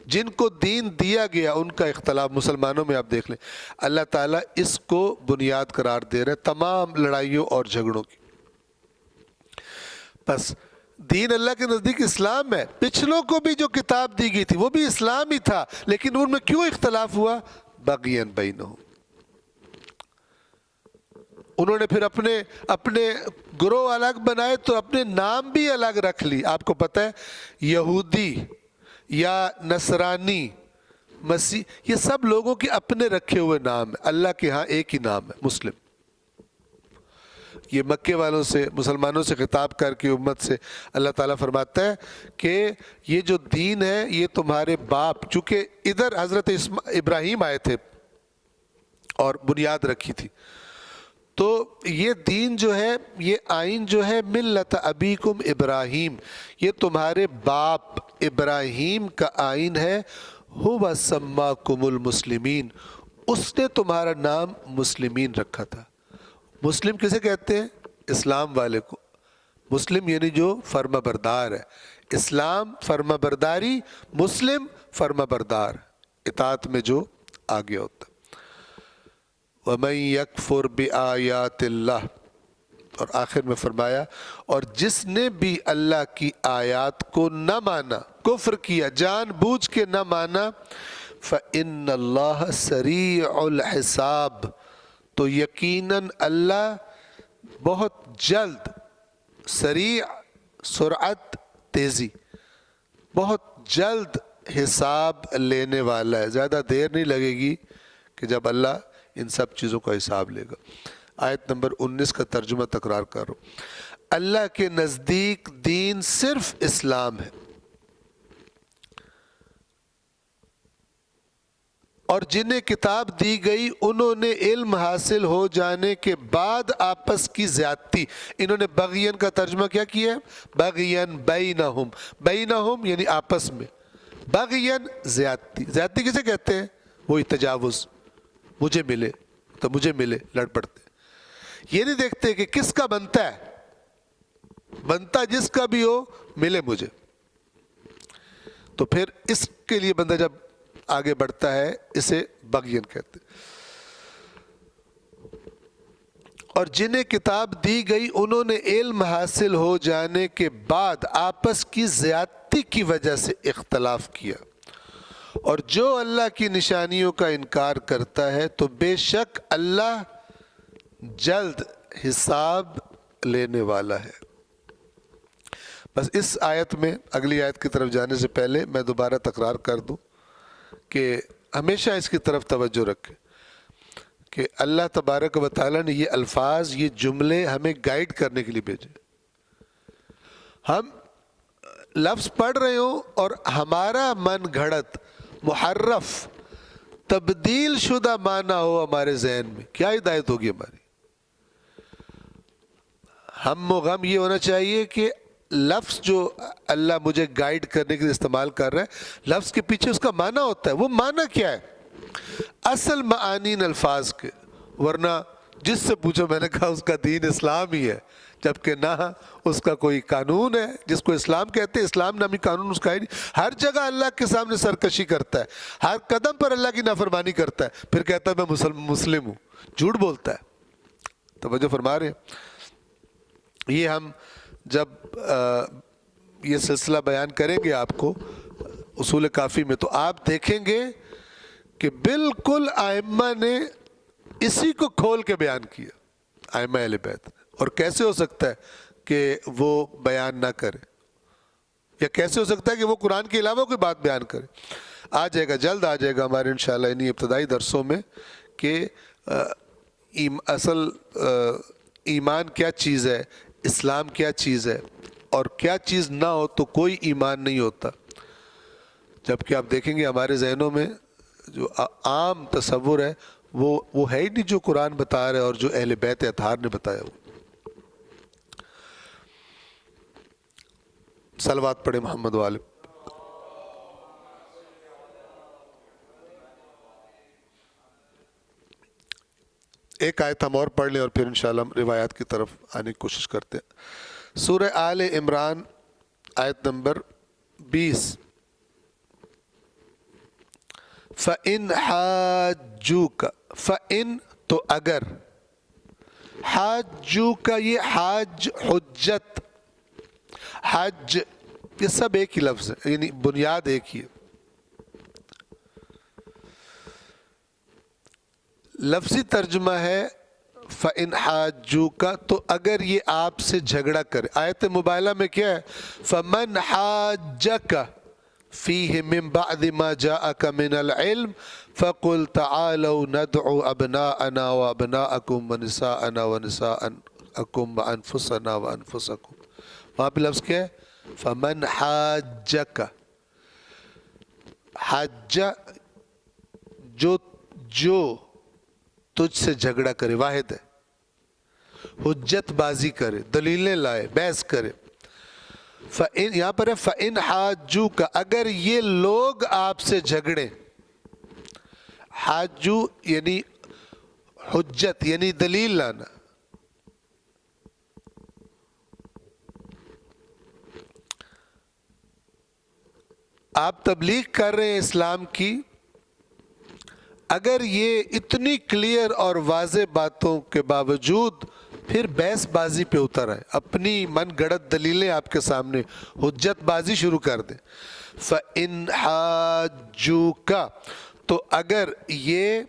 جن کو دین دیا گیا ان کا اختلاف، مسلمانوں میں آپ دیکھ لیں، اللہ تعالیٰ اس کو بنیاد قرار دے رہے تمام لڑائیوں اور جھگڑوں کی۔ بس دین اللہ کے نزدیک اسلام ہے۔ پچھلوں کو بھی جو کتاب دی گئی تھی وہ بھی اسلام ہی تھا، لیکن ان میں کیوں اختلاف ہوا؟ بغین بینہم، انہوں نے پھر اپنے گروہ الگ بنائے تو اپنے نام بھی الگ رکھ لی۔ آپ کو پتہ ہے یہودی یا نصرانی، مسیح، یہ سب لوگوں کے اپنے رکھے ہوئے نام ہیں، اللہ کے ہاں ایک ہی نام ہے، مسلم۔ یہ مکے والوں سے، مسلمانوں سے خطاب کر کے امت سے اللہ تعالیٰ فرماتا ہے کہ یہ جو دین ہے یہ تمہارے باپ، چونکہ ادھر حضرت ابراہیم آئے تھے اور بنیاد رکھی تھی، تو یہ دین جو ہے، یہ آئین جو ہے، ملت ابیکم ابراہیم، یہ تمہارے باپ ابراہیم کا آئین ہے، ہوا سماکم المسلمین، اس نے تمہارا نام مسلمین رکھا تھا۔ مسلم کسے کہتے ہیں؟ اسلام والے کو۔ مسلم یعنی جو فرما بردار ہے، اسلام فرما برداری، مسلم فرما بردار، اطاعت میں جو آگے ہوتا ہے۔ وَمَن يَكْفُرْ بِآيَاتِ اللَّهِ، اور آخر میں فرمایا اور جس نے بھی اللہ کی آیات کو نہ مانا، کفر کیا، جان بوجھ کے نہ مانا، فَإِنَّ اللَّهَ سَرِيعُ الْحِسَابِ، تو یقیناً اللہ بہت جلد، سریع سرعت تیزی، بہت جلد حساب لینے والا ہے، زیادہ دیر نہیں لگے گی کہ جب اللہ ان سب چیزوں کا حساب لے گا۔ آیت نمبر 19 کا ترجمہ تکرار کرو۔ اللہ کے نزدیک دین صرف اسلام ہے، اور جنہیں کتاب دی گئی انہوں نے علم حاصل ہو جانے کے بعد آپس کی زیادتی، انہوں نے بغین کا ترجمہ کیا کیا ہے؟ بغین بینہم، بینہم یعنی آپس میں، بغین زیادتی، زیادتی کسے کہتے ہیں؟ وہی تجاوز، مجھے ملے تو مجھے ملے، لڑ پڑتے، یہ نہیں دیکھتے کہ کس کا بنتا ہے، بنتا جس کا بھی ہو ملے مجھے۔ تو پھر اس کے لیے بندہ جب آگے بڑھتا ہے اسے بغین کہتے ہیں۔ اور جنہیں کتاب دی گئی انہوں نے علم حاصل ہو جانے کے بعد آپس کی زیادتی کی وجہ سے اختلاف کیا، اور جو اللہ کی نشانیوں کا انکار کرتا ہے تو بے شک اللہ جلد حساب لینے والا ہے۔ بس اس آیت میں، اگلی آیت کی طرف جانے سے پہلے میں دوبارہ تکرار کر دوں کہ ہمیشہ اس کی طرف توجہ رکھیں کہ اللہ تبارک و تعالیٰ نے یہ الفاظ، یہ جملے ہمیں گائیڈ کرنے کے لیے بھیجے۔ ہم لفظ پڑھ رہے ہوں اور ہمارا من گھڑت، محرف، تبدیل شدہ معنی ہو ہمارے ذہن میں، کیا ہدایت ہوگی ہماری؟ ہم و غم یہ ہونا چاہیے کہ لفظ جو اللہ مجھے گائیڈ کرنے کے لیے استعمال کر رہا ہے، لفظ کے پیچھے اس کا معنی ہوتا ہے، وہ معنی کیا ہے؟ اصل معانین الفاظ کے، ورنہ جس سے پوچھو میں نے کہا اس کا دین اسلام ہی ہے، جبکہ نہ اس کا کوئی قانون ہے جس کو اسلام کہتے ہیں، اسلام نامی قانون اس کا ہی نہیں۔ ہر جگہ اللہ کے سامنے سرکشی کرتا ہے، ہر قدم پر اللہ کی نافرمانی کرتا ہے، پھر کہتا ہے میں مسلم ہوں، جھوٹ بولتا ہے۔ توجہ فرما رہے ہیں؟ یہ ہم جب یہ سلسلہ بیان کریں گے آپ کو، اصول کافی میں، تو آپ دیکھیں گے کہ بالکل ائمہ نے اسی کو کھول کے بیان کیا، ائمہ اہل بیت نے۔ اور کیسے ہو سکتا ہے کہ وہ بیان نہ کرے، یا کیسے ہو سکتا ہے کہ وہ قرآن کے علاوہ کوئی بات بیان کرے؟ آ جائے گا، جلد آ جائے گا ہمارے انشاءاللہ انہی ابتدائی درسوں میں کہ اصل ایمان کیا چیز ہے، اسلام کیا چیز ہے، اور کیا چیز نہ ہو تو کوئی ایمان نہیں ہوتا۔ جبکہ آپ دیکھیں گے ہمارے ذہنوں میں جو عام تصور ہے وہ ہے ہی نہیں جو قرآن بتا رہا ہے اور جو اہل بیت اطہار نے بتایا۔ وہ صلوات پڑھے محمد والے۔ ایک آیت ہم اور پڑھ لیں اور پھر انشاءاللہ ہم روایات کی طرف آنے کی کوشش کرتے ہیں۔ سورہ آل عمران آیت نمبر 20۔ فَإِنْ حَاجُّوكَ، فَإِنْ تو اگر، حَاجُّوكَ یہ حاج حجت، حج یہ سب ایک ہی لفظ ہے، یعنی بنیاد ایک ہی ہے۔ لفظی ترجمہ ہے فَإِنْ حَاجُّوكَ تو اگر یہ آپ سے جھگڑا کرے۔ آیت مبالغہ میں کیا ہے؟ فَمَنْ حَاجَّكَ فِيهِ مِنْ بَعْدِ مَا جَاءَكَ مِنَ الْعِلْمِ فَقُلْ تَعَالَوْا نَدْعُ أَبْنَاءَنَا وَأَبْنَاءَكُمْ وَنِسَاءَنَا وَنِسَاءَكُمْ وَأَنفُسَنَا وَأَنفُسَكُمْ۔ وہاں پہ لفظ کیا ہے؟ فَمَنْ حَاجَّكَ، حَاجَّ جو تجھ سے جھگڑا کرے، واحد ہے، حجت بازی کرے، دلیلیں لائے، بحث کرے۔ فَإِن، یہاں پر ہے فَإِنْ حَاجُّوكَ اگر یہ لوگ آپ سے جھگڑیں۔ حاجو یعنی حجت، یعنی دلیل لانا۔ آپ تبلیغ کر رہے ہیں اسلام کی، اگر یہ اتنی کلیئر اور واضح باتوں کے باوجود پھر بحث بازی پہ اتر آئے، اپنی من گڑت دلیلیں آپ کے سامنے حجت بازی شروع کر دیں۔ فَإِنْ حَاجُّوكَ تو اگر یہ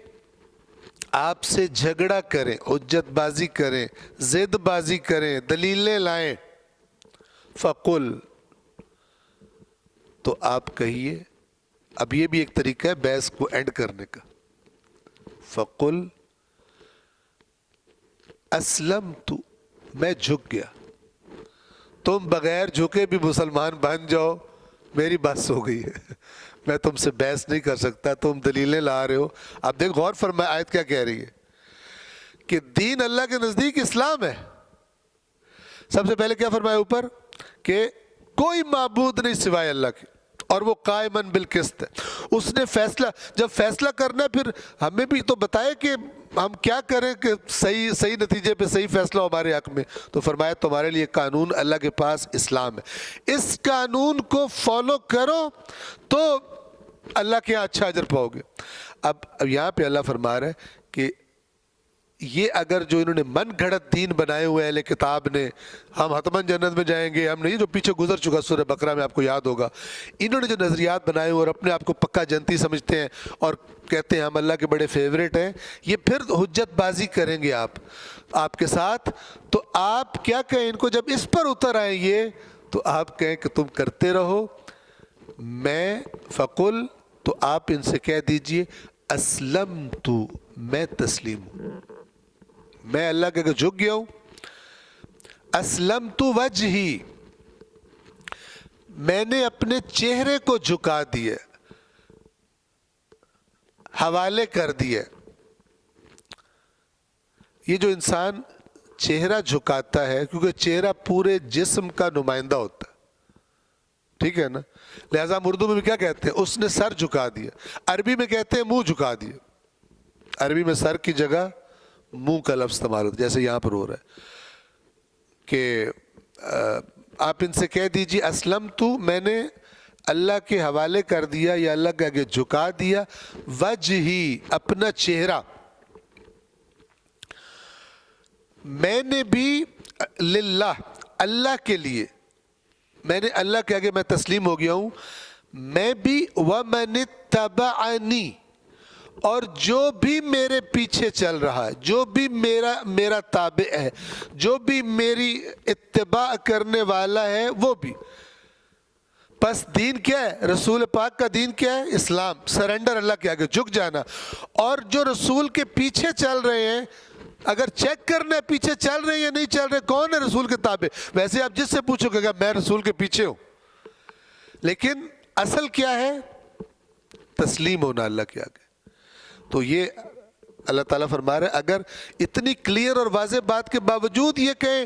آپ سے جھگڑا کریں، حجت بازی کریں، ضد بازی کریں، دلیلیں لائیں، فَقُلْ تو آپ کہیے، اب یہ بھی ایک طریقہ ہے بحث کو اینڈ کرنے کا۔ فَقُلْ اسلمت، میں جھک گیا، تم بغیر جھکے بھی مسلمان بن جاؤ، میری بس ہو گئی ہے، میں تم سے بحث نہیں کر سکتا، تم دلیلیں لا رہے ہو۔ اب دیکھ غور فرمائے آیت کیا کہہ رہی ہے کہ دین اللہ کے نزدیک اسلام ہے۔ سب سے پہلے کیا فرمایا اوپر کہ کوئی معبود نہیں سوائے اللہ کے، اور وہ قائماً بالقسط ہے۔ اس نے فیصلہ، جب فیصلہ کرنا ہے پھر ہمیں بھی تو بتائے کہ ہم کیا کریں کہ صحیح نتیجے پہ صحیح فیصلہ ہو ہمارے حق میں۔ تو فرمایا تمہارے لیے قانون اللہ کے پاس اسلام ہے، اس قانون کو فالو کرو تو اللہ کے یہاں اچھا اجر پاؤ گے۔ اب یہاں پہ اللہ فرما رہا ہے کہ یہ اگر جو انہوں نے من گھڑت دین بنائے ہوئے اہل کتاب نے، ہم حتماً جنت میں جائیں گے، ہم نہیں، جو پیچھے گزر چکا سورہ بقرہ میں آپ کو یاد ہوگا، انہوں نے جو نظریات بنائے ہوئے اور اپنے آپ کو پکا جنتی سمجھتے ہیں اور کہتے ہیں ہم اللہ کے بڑے فیوریٹ ہیں، یہ پھر حجت بازی کریں گے آپ کے ساتھ۔ تو آپ کیا کہیں ان کو، جب اس پر اتر آئیں یہ، تو آپ کہیں کہ تم کرتے رہو، میں فقل تو آپ ان سے کہہ دیجئے اسلمت، میں تسلیم ہوں، میں اللہ کے آگے جھک گیا ہوں۔ اسلمت وجہی، میں نے اپنے چہرے کو جھکا دیا، حوالے کر دیا۔ یہ جو انسان چہرہ جھکاتا ہے، کیونکہ چہرہ پورے جسم کا نمائندہ ہوتا ہے، ٹھیک ہے نا، لہٰذا ہم اردو میں بھی کیا کہتے ہیں، اس نے سر جھکا دیا۔ عربی میں کہتے ہیں منہ جھکا دیا، عربی میں سر کی جگہ منہ کا لفظ استعمال ہوتا ہے، جیسے یہاں پر ہو رہا ہے کہ آپ ان سے کہہ دیجیے اسلمت، میں نے اللہ کے حوالے کر دیا یا اللہ کے آگے جھکا دیا، وجہی، اپنا چہرہ، میں نے بھی للہ، اللہ کے لیے، میں نے اللہ کے آگے میں تسلیم ہو گیا ہوں، میں بھی وَمَنِ اتَّبَعَنِی، اور جو بھی میرے پیچھے چل رہا ہے، جو بھی میرا تابع ہے، جو بھی میری اتباع کرنے والا ہے، وہ بھی. بس دین کیا ہے؟ رسول پاک کا دین کیا ہے؟ اسلام، سرنڈر اللہ کے آگے، جھک جانا. اور جو رسول کے پیچھے چل رہے ہیں، اگر چیک کرنا ہے پیچھے چل رہے ہیں یا نہیں چل رہے، کون ہے رسول کے تابع؟ ویسے آپ جس سے پوچھو گے میں رسول کے پیچھے ہوں، لیکن اصل کیا ہے؟ تسلیم ہونا اللہ کے آگے. تو یہ اللہ تعالیٰ فرما رہے اگر اتنی کلیئر اور واضح بات کے باوجود یہ کہیں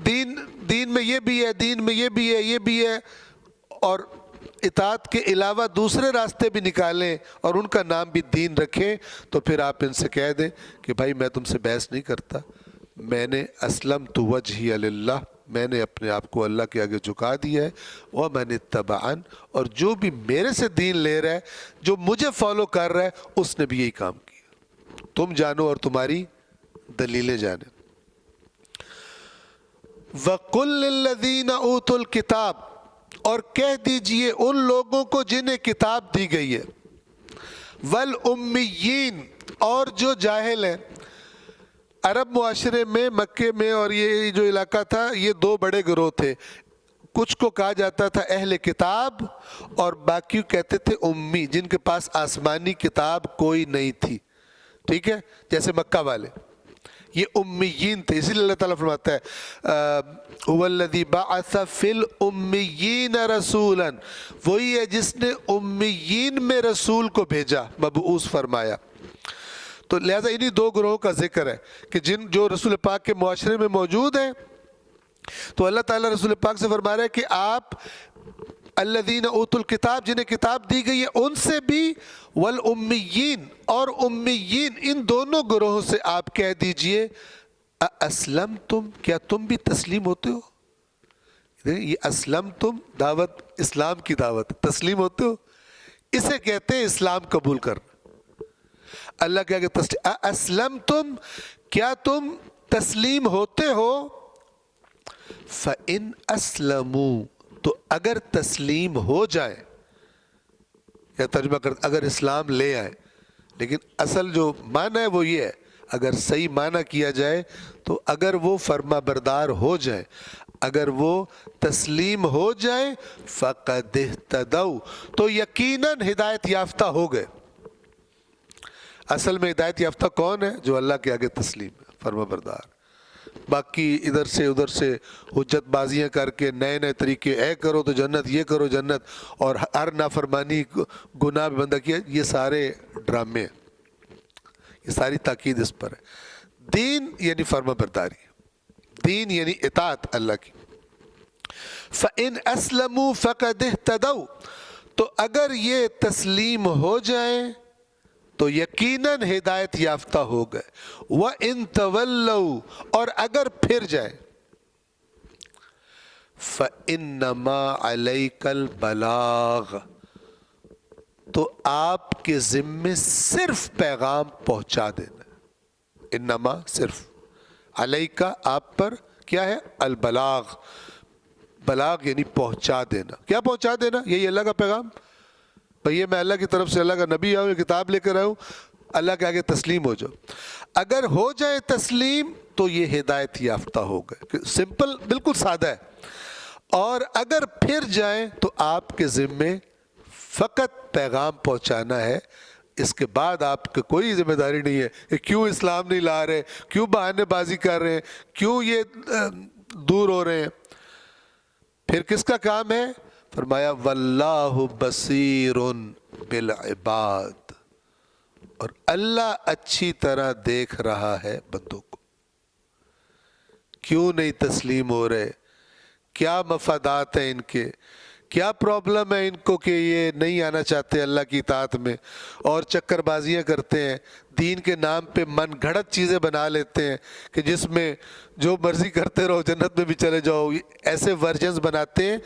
دین میں یہ بھی ہے، دین میں یہ بھی ہے، یہ بھی ہے، اور اطاعت کے علاوہ دوسرے راستے بھی نکالیں اور ان کا نام بھی دین رکھیں، تو پھر آپ ان سے کہہ دیں کہ بھائی میں تم سے بحث نہیں کرتا، میں نے اسلمت وجہی للہ، میں نے اپنے آپ کو اللہ کے آگے جھکا دیا ہے. وَمَنِ اتَّبَعَنِ، اور جو بھی میرے سے دین لے رہا ہے، جو مجھے فالو کر رہا ہے، اس نے بھی یہی کام کیا. تم جانو اور تمہاری دلیلیں جانیں. وَقُلْ لِلَّذِينَ أُوتُوا الْكِتَابَ، اور کہہ دیجئے ان لوگوں کو جنہیں کتاب دی گئی ہے، وَالْأُمِّيِّينَ، اور جو جاہل ہیں. عرب معاشرے میں، مکے میں اور یہ جو علاقہ تھا، یہ دو بڑے گروہ تھے. کچھ کو کہا جاتا تھا اہل کتاب، اور باقی کہتے تھے امی، جن کے پاس آسمانی کتاب کوئی نہیں تھی. ٹھیک ہے، جیسے مکہ والے، یہ امیین تھے. اسی لیے اللہ تعالیٰ فرماتا ہے هُوَ الَّذِي بَعَثَ فِي الْأُمِّيِّينَ رَسُولًا، وہی ہے جس نے امیین میں رسول کو بھیجا، مبعوث فرمایا. تو لہٰذا انہی دو گروہوں کا ذکر ہے کہ جو رسول پاک کے معاشرے میں موجود ہیں. تو اللہ تعالیٰ رسول پاک سے فرما رہا ہے کہ آپ الذین اوتوا الکتاب، جنہیں کتاب دی گئی ہے، ان سے بھی، والامیین، اور امیین، ان دونوں گروہوں سے آپ کہہ دیجئے اسلمتم، کیا تم بھی تسلیم ہوتے ہو؟ یہ اسلمتم دعوت، اسلام کی دعوت، تسلیم ہوتے ہو، اسے کہتے ہیں اسلام قبول کرنا. اللہ کے آگے اسلمتم، کیا تم تسلیم ہوتے ہو؟ فَإِنْ أَسْلَمُوا، تو اگر تسلیم ہو جائیں، یا ترجمہ کرتے اگر اسلام لے آئے، لیکن اصل جو معنی ہے وہ یہ ہے، اگر صحیح معنی کیا جائے تو اگر وہ فرما بردار ہو جائیں، اگر وہ تسلیم ہو جائیں، فَقَدْ اهْتَدَوْا، تو یقیناً ہدایت یافتہ ہو گئے. اصل میں ہدایت یافتہ کون ہے؟ جو اللہ کے آگے تسلیم ہے، فرما بردار. باقی ادھر سے ادھر سے حجت بازیاں کر کے نئے نئے طریقے، اے کرو تو جنت، یہ کرو جنت، اور ہر نافرمانی گناہ بندہ کیا، یہ سارے ڈرامے ہیں. یہ ساری تاکید اس پر ہے. دین یعنی فرما برداری، دین یعنی اطاعت اللہ کی. فَإِنْ أَسْلَمُوا فَقَدْ اهْتَدَوْا، تو اگر یہ تسلیم ہو جائیں تو یقیناً ہدایت یافتہ ہو گئے. وَإِن تَوَلَّوْا، اور اگر پھر جائیں، فَإِنَّمَا عَلَيْكَ الْبَلَاغُ، تو آپ کے ذمے صرف پیغام پہنچا دینا. انما، صرف، علیکہ، آپ پر کیا ہے؟ البلاغ، بلاغ یعنی پہنچا دینا. کیا پہنچا دینا؟ یہی اللہ کا پیغام. بھئی میں اللہ کی طرف سے، اللہ کا نبی آؤں، یہ کتاب لے کر آؤں، اللہ کے آگے تسلیم ہو جاؤ. اگر ہو جائے تسلیم تو یہ ہدایت یافتہ ہو گئے. سمپل، بالکل سادہ ہے. اور اگر پھر جائیں تو آپ کے ذمے فقط پیغام پہنچانا ہے. اس کے بعد آپ کی کوئی ذمہ داری نہیں ہے کہ کیوں اسلام نہیں لا رہے، کیوں بہانے بازی کر رہے ہیں، کیوں یہ دور ہو رہے ہیں. پھر کس کا کام ہے؟ فرمایا واللہ بصیر بالعباد، اور اللہ اچھی طرح دیکھ رہا ہے بندوں کو. کیوں نہیں تسلیم ہو رہے، کیا مفادات ہیں ان کے، کیا پرابلم ہے ان کو کہ یہ نہیں آنا چاہتے اللہ کی اطاعت میں، اور چکر بازیاں کرتے ہیں، دین کے نام پہ من گھڑت چیزیں بنا لیتے ہیں کہ جس میں جو مرضی کرتے رہو، جنت میں بھی چلے جاؤ، ایسے ورژنز بناتے ہیں.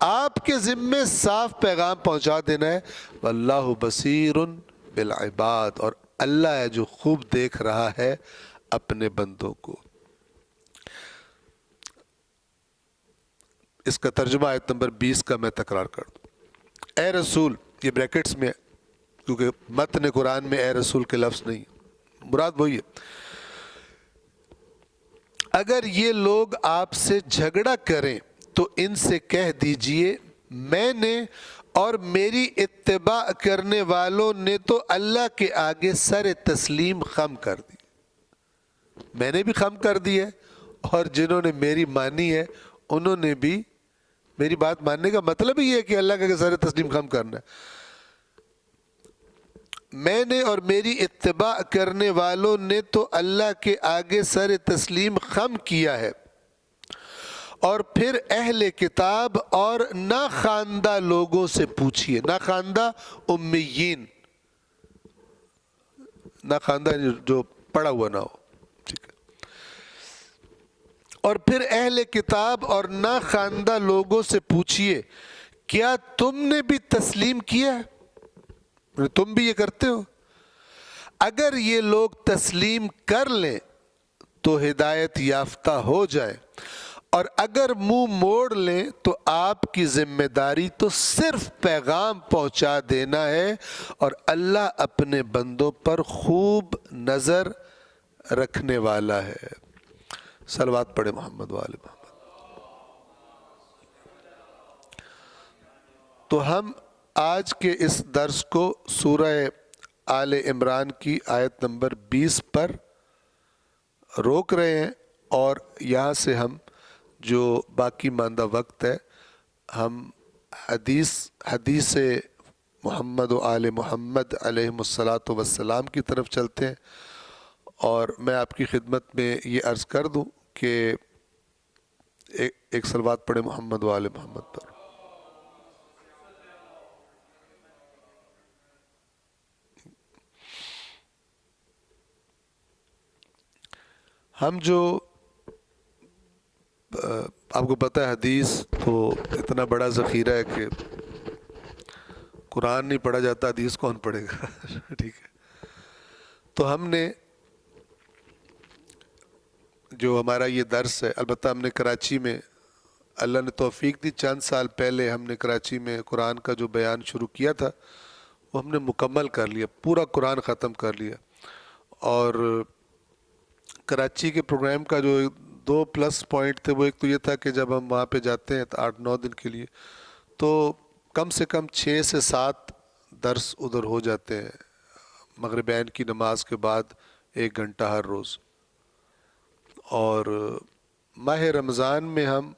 آپ کے ذمے صاف پیغام پہنچا دینا ہے. واللہ بصیر بالعباد، اور اللہ ہے جو خوب دیکھ رہا ہے اپنے بندوں کو. اس کا ترجمہ آیت نمبر 20 کا میں تکرار کر دوں. اے رسول، یہ بریکٹس میں ہے کیونکہ متن قرآن میں اے رسول کے لفظ نہیں، مراد وہی ہے، اگر یہ لوگ آپ سے جھگڑا کریں تو ان سے کہہ دیجئے میں نے اور میری اتباع کرنے والوں نے تو اللہ کے آگے سر تسلیم خم کر دی، میں نے بھی خم کر دی ہے، اور جنہوں نے میری مانی ہے انہوں نے بھی میری بات ماننے کا مطلب ہی ہے کہ اللہ کے آگے سر تسلیم خم کرنا ہے، میں نے اور میری اتباع کرنے والوں نے تو اللہ کے آگے سر تسلیم خم کیا ہے، اور پھر اہل کتاب اور ناخواندہ لوگوں سے پوچھئے، ناخواندہ امیین، ناخواندہ جو پڑھا ہوا نہ ہو، ٹھیک ہے، اور پھر اہل کتاب اور ناخواندہ لوگوں سے پوچھئے کیا تم نے بھی تسلیم کیا ہے؟ تم بھی یہ کرتے ہو؟ اگر یہ لوگ تسلیم کر لیں تو ہدایت یافتہ ہو جائیں، اور اگر منہ موڑ لیں تو آپ کی ذمہ داری تو صرف پیغام پہنچا دینا ہے، اور اللہ اپنے بندوں پر خوب نظر رکھنے والا ہے۔ صلوات پڑھے محمد و آل محمد۔ تو ہم آج کے اس درس کو سورہ آل عمران کی آیت نمبر 20 پر روک رہے ہیں، اور یہاں سے ہم جو باقی ماندہ وقت ہے ہم حدیث محمد و آل محمد علیہم الصلاۃ والسلام کی طرف چلتے ہیں، اور میں آپ کی خدمت میں یہ عرض کر دوں کہ ایک صلوات پڑھے محمد و آل محمد پر۔ ہم جو آپ کو پتہ ہے حدیث تو اتنا بڑا ذخیرہ ہے کہ قرآن نہیں پڑھا جاتا، حدیث کون پڑھے گا؟ ٹھیک ہے، تو ہم نے جو ہمارا یہ درس ہے، البتہ ہم نے کراچی میں، اللہ نے توفیق دی، چند سال پہلے ہم نے کراچی میں قرآن کا جو بیان شروع کیا تھا وہ ہم نے مکمل کر لیا، پورا قرآن ختم کر لیا، اور کراچی کے پروگرام کا جو 2+ پوائنٹ تھے وہ ایک تو یہ تھا کہ جب ہم وہاں پہ جاتے ہیں 8-9 دن کے لیے تو کم سے کم 6 سے 7 درس ادھر ہو جاتے ہیں، مغربین کی نماز کے بعد 1 گھنٹہ ہر روز، اور ماہ رمضان میں ہم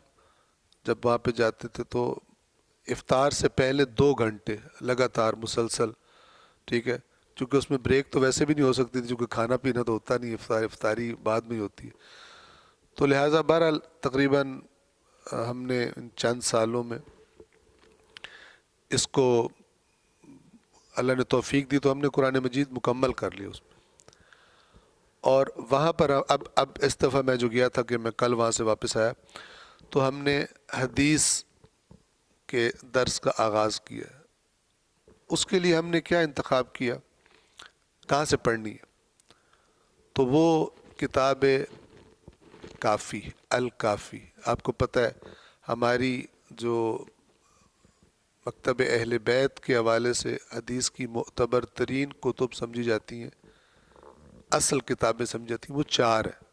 جب وہاں پہ جاتے تھے تو افطار سے پہلے 2 گھنٹے لگاتار مسلسل، ٹھیک ہے، چونکہ اس میں بریک تو ویسے بھی نہیں ہو سکتی تھی چونکہ کھانا پینا تو ہوتا نہیں، افطاری بعد میں ہی ہوتی ہے، تو لہٰذا بہرحال تقریباً ہم نے ان چند سالوں میں اس کو اللہ نے توفیق دی تو ہم نے قرآن مجید مکمل کر لیا اس میں، اور وہاں پر اب اس دفعہ میں جو گیا تھا کہ میں کل وہاں سے واپس آیا تو ہم نے حدیث کے درس کا آغاز کیا، اس کے لیے ہم نے کیا انتخاب کیا، کہاں سے پڑھنی ہے، تو وہ کتاب کافی، الکافی، آپ کو پتہ ہے ہماری جو مکتب اہل بیت کے حوالے سے حدیث کی معتبر ترین کتب سمجھی جاتی ہیں، اصل کتابیں سمجھی جاتی ہیں، وہ 4 ہیں،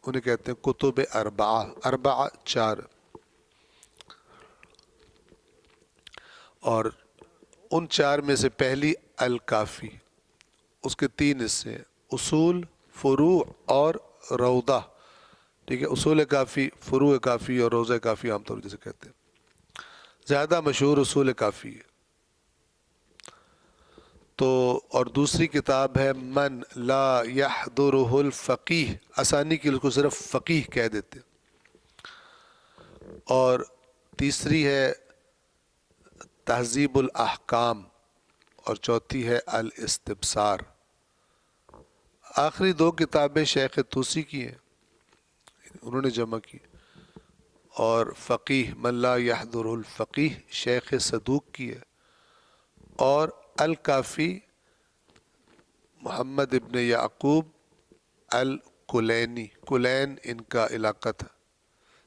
انہیں کہتے ہیں کتب اربعہ 4، اور ان 4 میں سے پہلی الکافی، اس کے 3 حصے ہیں، اصول، فروع اور روضہ، ٹھیک ہے، اصول کافی، فروع کافی اور روضہ کافی عام طور جیسے کہتے ہیں، زیادہ مشہور اصول کافی ہے، تو اور دوسری کتاب ہے من لا یحضرہ الفقیہ، آسانی کے لیے اس کو صرف فقیہ کہہ دیتے، اور تیسری ہے تہذیب الاحکام، اور چوتھی ہے الاستبصار، آخری 2 کتابیں شیخ طوسی کی ہیں، انہوں نے جمع کی، اور فقیہ من لا یحضرہ الفقیہ شیخ صدوق کی ہے، اور الکافی محمد ابن یعقوب الکلینی، کلین ان کا علاقہ تھا،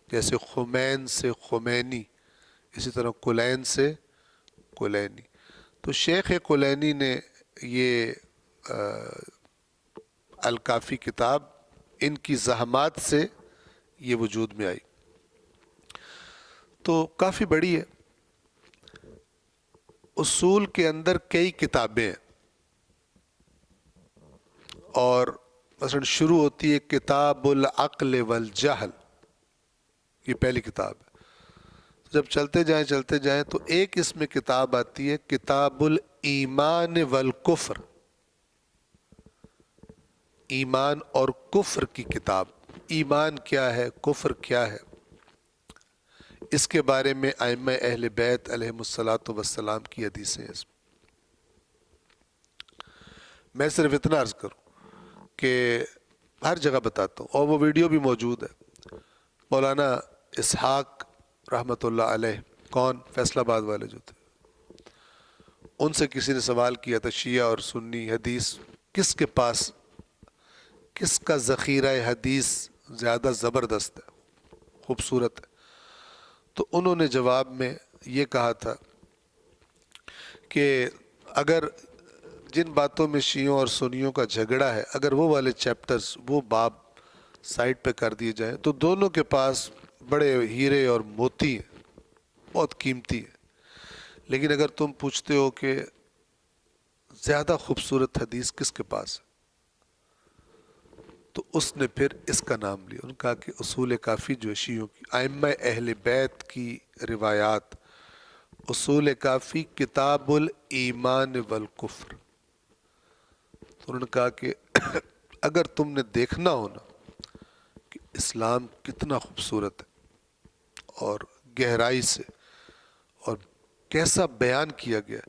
جیسے خمین سے خمینی، اسی طرح کلین سے کلینی. تو شیخ کلینی نے یہ الکافی کتاب ان کی زحمات سے یہ وجود میں آئی. تو کافی بڑی ہے. اصول کے اندر کئی کتابیں ہیں اور مثلا شروع ہوتی ہے کتاب العقل والجہل، یہ پہلی کتاب ہے. جب چلتے جائیں تو ایک اس میں کتاب آتی ہے کتاب الایمان والکفر، ایمان اور کفر کی کتاب. ایمان کیا ہے، کفر کیا ہے، اس کے بارے میں ائمہ اہل بیت علیہم الصلاۃ والسلام کی حدیثیں ہیں. میں صرف اتنا عرض کروں کہ ہر جگہ بتاتا ہوں، اور وہ ویڈیو بھی موجود ہے. مولانا اسحاق رحمۃ اللہ علیہ، کون؟ فیصل آباد والے جو تھے، ان سے کسی نے سوال کیا تھا شیعہ اور سنی حدیث کس کے پاس، کس کا ذخیرہ حدیث زیادہ زبردست ہے، خوبصورت ہے. تو انہوں نے جواب میں یہ کہا تھا کہ اگر جن باتوں میں شیعوں اور سنیوں کا جھگڑا ہے، اگر وہ والے چیپٹرز، وہ باب سائٹ پہ کر دیے جائیں تو دونوں کے پاس بڑے ہیرے اور موتی ہیں، بہت قیمتی ہیں. لیکن اگر تم پوچھتے ہو کہ زیادہ خوبصورت حدیث کس کے پاس ہے، تو اس نے پھر اس کا نام لیا. انہوں نے کہا کہ اصول کافی جو ہے شیعوں کی، ائمہ اہل بیت کی روایات، اصول کافی کتاب الایمان والکفر. تو انہوں نے کہا کہ اگر تم نے دیکھنا ہو نا کہ اسلام کتنا خوبصورت ہے اور گہرائی سے اور کیسا بیان کیا گیا،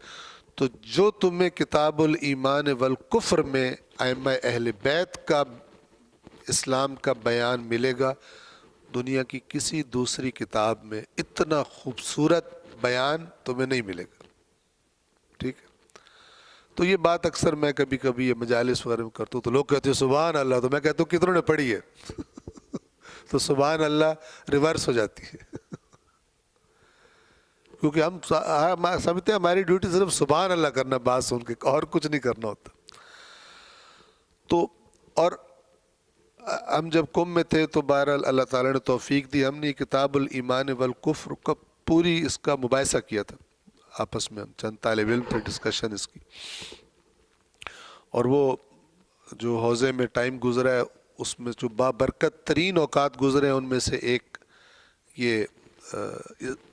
تو جو تمہیں کتاب الایمان والکفر میں ائمہ اہل بیت کا اسلام کا بیان ملے گا، دنیا کی کسی دوسری کتاب میں اتنا خوبصورت بیان تمہیں نہیں ملے گا. ٹھیک ہے. تو یہ بات اکثر میں کبھی کبھی یہ مجالس وغیرہ میں کرتا ہوں تو لوگ کہتے ہیں سبحان اللہ، تو میں کہتا ہوں کتنوں نے پڑھی ہے تو سبحان اللہ ریورس ہو جاتی ہے کیونکہ ہم سمجھتے ہیں ہماری ڈیوٹی صرف سبحان اللہ کرنا، بات سن کے، اور کچھ نہیں کرنا ہوتا. تو اور ہم جب قم میں تھے تو بہرحال اللہ تعالیٰ نے توفیق دی، ہم نے کتاب الایمان والکفر کا پوری اس کا مباحثہ کیا تھا آپس میں، ہم چند طالب علم تھے، ڈسکشن اس کی. اور وہ جو حوزے میں ٹائم گزرا ہے اس میں جو بابرکت ترین اوقات گزرے ہیں ان میں سے ایک یہ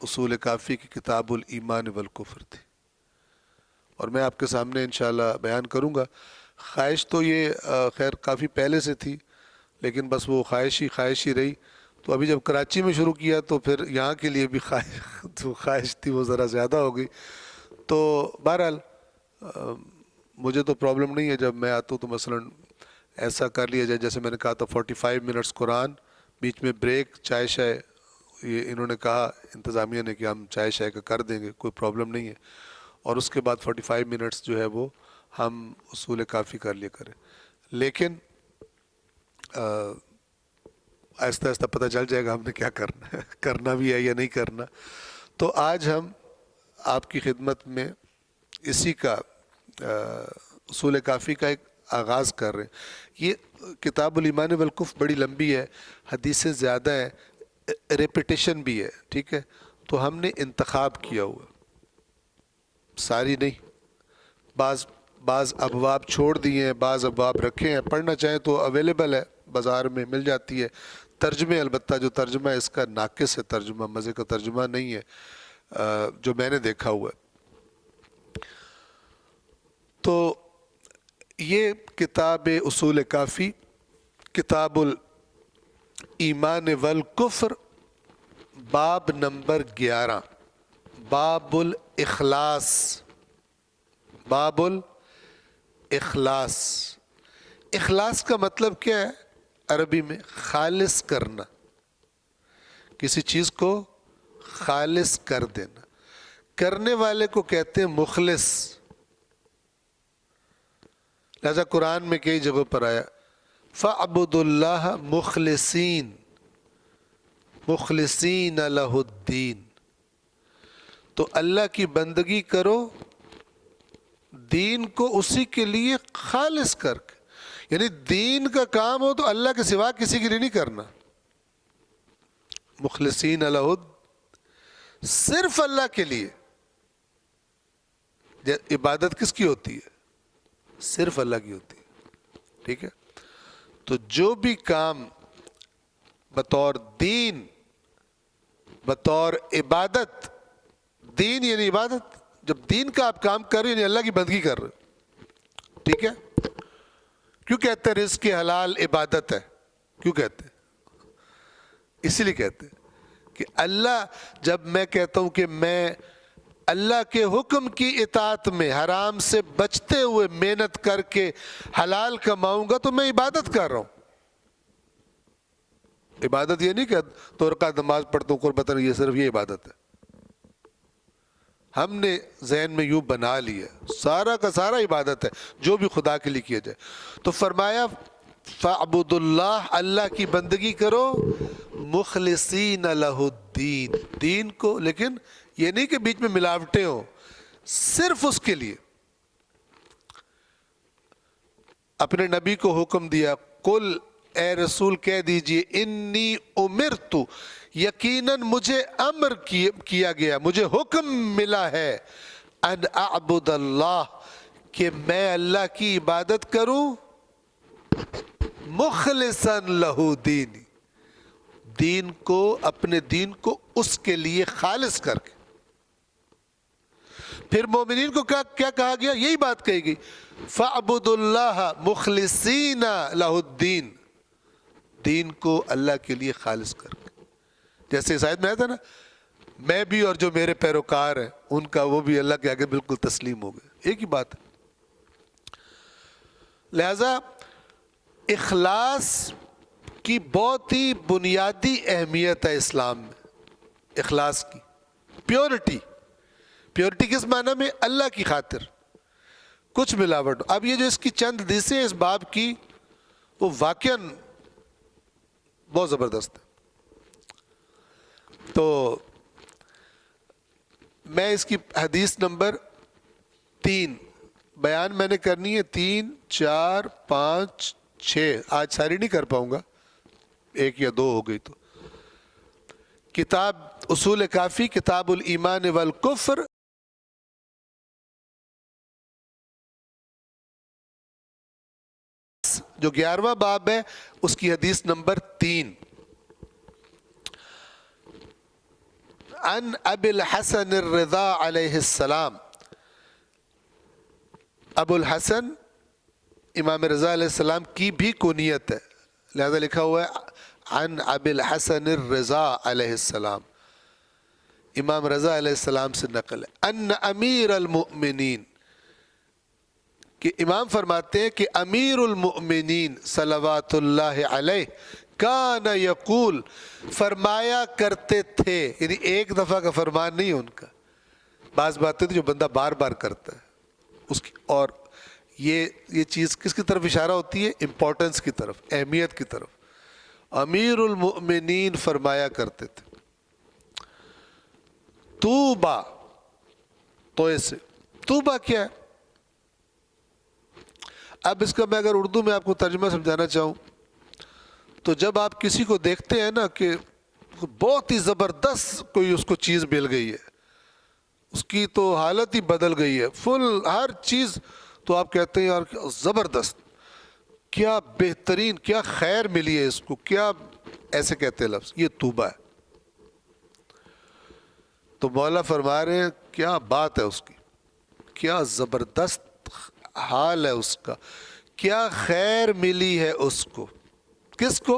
اصول کافی کی کتاب الایمان والکفر تھی. اور میں آپ کے سامنے انشاءاللہ بیان کروں گا. خواہش تو یہ خیر کافی پہلے سے تھی، لیکن بس وہ خواہش ہی رہی. تو ابھی جب کراچی میں شروع کیا تو پھر یہاں کے لیے بھی خواہش تھی، وہ ذرا زیادہ ہو گئی. تو بہرحال مجھے تو پرابلم نہیں ہے، جب میں آتا ہوں تو مثلا ایسا کر لیا جائے جیسے میں نے کہا تھا 45 منٹس قرآن، بیچ میں بریک، چائے شائے. یہ انہوں نے کہا انتظامیہ نے کہ ہم چائے شائے کا کر دیں گے، کوئی پرابلم نہیں ہے. اور اس کے بعد 45 منٹس جو ہے وہ ہم اصول کافی کر لیا کریں. لیکن آہستہ آہستہ پتہ چل جائے گا ہم نے کیا کرنا ہے، کرنا بھی ہے یا نہیں کرنا. تو آج ہم آپ کی خدمت میں اسی کا اصول کافی کا ایک آغاز کر رہے ہیں. یہ کتاب الایمان والکفر بڑی لمبی ہے، حدیثیں زیادہ ہیں، ریپیٹیشن بھی ہے. ٹھیک ہے. تو ہم نے انتخاب کیا ہوا، ساری نہیں، بعض ابواب چھوڑ دیے ہیں، بعض ابواب رکھے ہیں. پڑھنا چاہیں تو اویلیبل ہے، بازار میں مل جاتی ہے. ترجمے البتہ جو ترجمہ ہے اس کا ناقص ہے، ترجمہ مزے کا ترجمہ نہیں ہے جو میں نے دیکھا ہوا ہے. تو یہ کتاب اصول کافی، کتاب الایمان والکفر، باب نمبر 11، باب الاخلاص. باب الاخلاص. اخلاص کا مطلب کیا ہے عربی میں؟ خالص کرنا، کسی چیز کو خالص کر دینا. کرنے والے کو کہتے ہیں مخلص. لہذا قرآن میں کئی جگہوں پر آیا فَاعْبُدُوا اللَّهَ مُخْلِصِينَ لَهُ الدِّينَ. تو اللہ کی بندگی کرو دین کو اسی کے لیے خالص کر کے، یعنی دین کا کام ہو تو اللہ کے سوا کسی کے لیے نہیں کرنا. مخلصین لہ، صرف اللہ کے لیے. عبادت کس کی ہوتی ہے؟ صرف اللہ کی ہوتی ہے. ٹھیک ہے، تو جو بھی کام بطور دین، بطور عبادت، دین یعنی عبادت، جب دین کا آپ کام کر رہے ہیں یعنی اللہ کی بندگی کر رہے ہیں. ٹھیک ہے، کیوں کہتے ہیں رزق حلال عبادت ہے؟ کیوں کہتے ہیں؟ اسی لیے کہتے ہیں کہ اللہ، جب میں کہتا ہوں کہ میں اللہ کے حکم کی اطاعت میں حرام سے بچتے ہوئے محنت کر کے حلال کماؤں گا تو میں عبادت کر رہا ہوں. عبادت یہ نہیں کہ 2 رکعت نماز پڑھتا ہوں قربتاً، یہ صرف یہ عبادت ہے. ہم نے ذہن میں یوں بنا لیا سارا کا سارا عبادت ہے جو بھی خدا کے لیے کیا جائے. تو فرمایا فَاعْبُدُ اللَّهَ، اللہ کی بندگی کرو، مخلصین لہ الدین، دین کو، لیکن یہ نہیں کہ بیچ میں ملاوٹیں ہوں، صرف اس کے لیے. اپنے نبی کو حکم دیا، قل، اے رسول کہہ دیجئے، انی امرت، یقیناً مجھے امر کیا گیا، مجھے حکم ملا ہے، ان اعبد اللہ، کہ میں اللہ کی عبادت کروں، مخلصا لہ دینی، دین کو، اپنے دین کو اس کے لیے خالص کر کے. پھر مومنین کو کیا کہا گیا؟ یہی بات کہی گئی، فَاعْبُدُ اللَّهَ مُخْلِصِينَ لَهُ الدِّينَ، دین کو اللہ کے لیے خالص کر کے. جیسے اس آیت میں آیا تھا نا، میں بھی اور جو میرے پیروکار ہیں ان کا، وہ بھی اللہ کے آگے بالکل تسلیم ہو گئے. ایک ہی بات ہے. لہذا اخلاص کی بہت ہی بنیادی اہمیت ہے اسلام میں. اخلاص کی پیورٹی. پیورٹی کس معنی میں؟ اللہ کی خاطر، کچھ ملاوٹ. اب یہ جو اس کی چند حدیثیں اس باب کی، وہ واقعاً بہت زبردست ہے. تو میں اس کی حدیث نمبر 3 بیان میں نے کرنی ہے، 3، 4، 5، 6. آج ساری نہیں کر پاؤں گا، 1 یا 2 ہو گئی. تو کتاب اصول کافی، کتاب الایمان والکفر، جو 11واں باب ہے، اس کی حدیث نمبر 3. عن ابی الحسن الرضا علیہ السلام. ابو الحسن امام رضا علیہ السلام کی بھی کنیت ہے، لہذا لکھا ہوا ہے عن ابی الحسن الرضا علیہ السلام. امام رضا علیہ السلام سے نقل ہے، ان امیر المؤمنین، کہ امام فرماتے ہیں کہ امیر المؤمنین صلوات اللہ علیہ کان یقول، فرمایا کرتے تھے، یعنی ایک دفعہ کا فرمان نہیں ان کا، بعض باتیں جو بندہ بار بار کرتا ہے اس کی. اور یہ چیز کس کی طرف اشارہ ہوتی ہے؟ امپورٹنس کی طرف، اہمیت کی طرف. امیر المؤمنین فرمایا کرتے تھے، توبہ، تو ایسے توبہ کیا ہے؟ اب اس کا میں اگر اردو میں آپ کو ترجمہ سمجھانا چاہوں تو جب آپ کسی کو دیکھتے ہیں نا کہ بہت ہی زبردست کوئی اس کو چیز مل گئی ہے، اس کی تو حالت ہی بدل گئی ہے، فل ہر چیز، تو آپ کہتے ہیں یار زبردست، کیا بہترین، کیا خیر ملی ہے اس کو، کیا، ایسے کہتے ہیں لفظ، یہ توبہ ہے. تو مولا فرما رہے ہیں کیا بات ہے اس کی، کیا زبردست حال ہے اس کا، کیا خیر ملی ہے اس کو. کس کو؟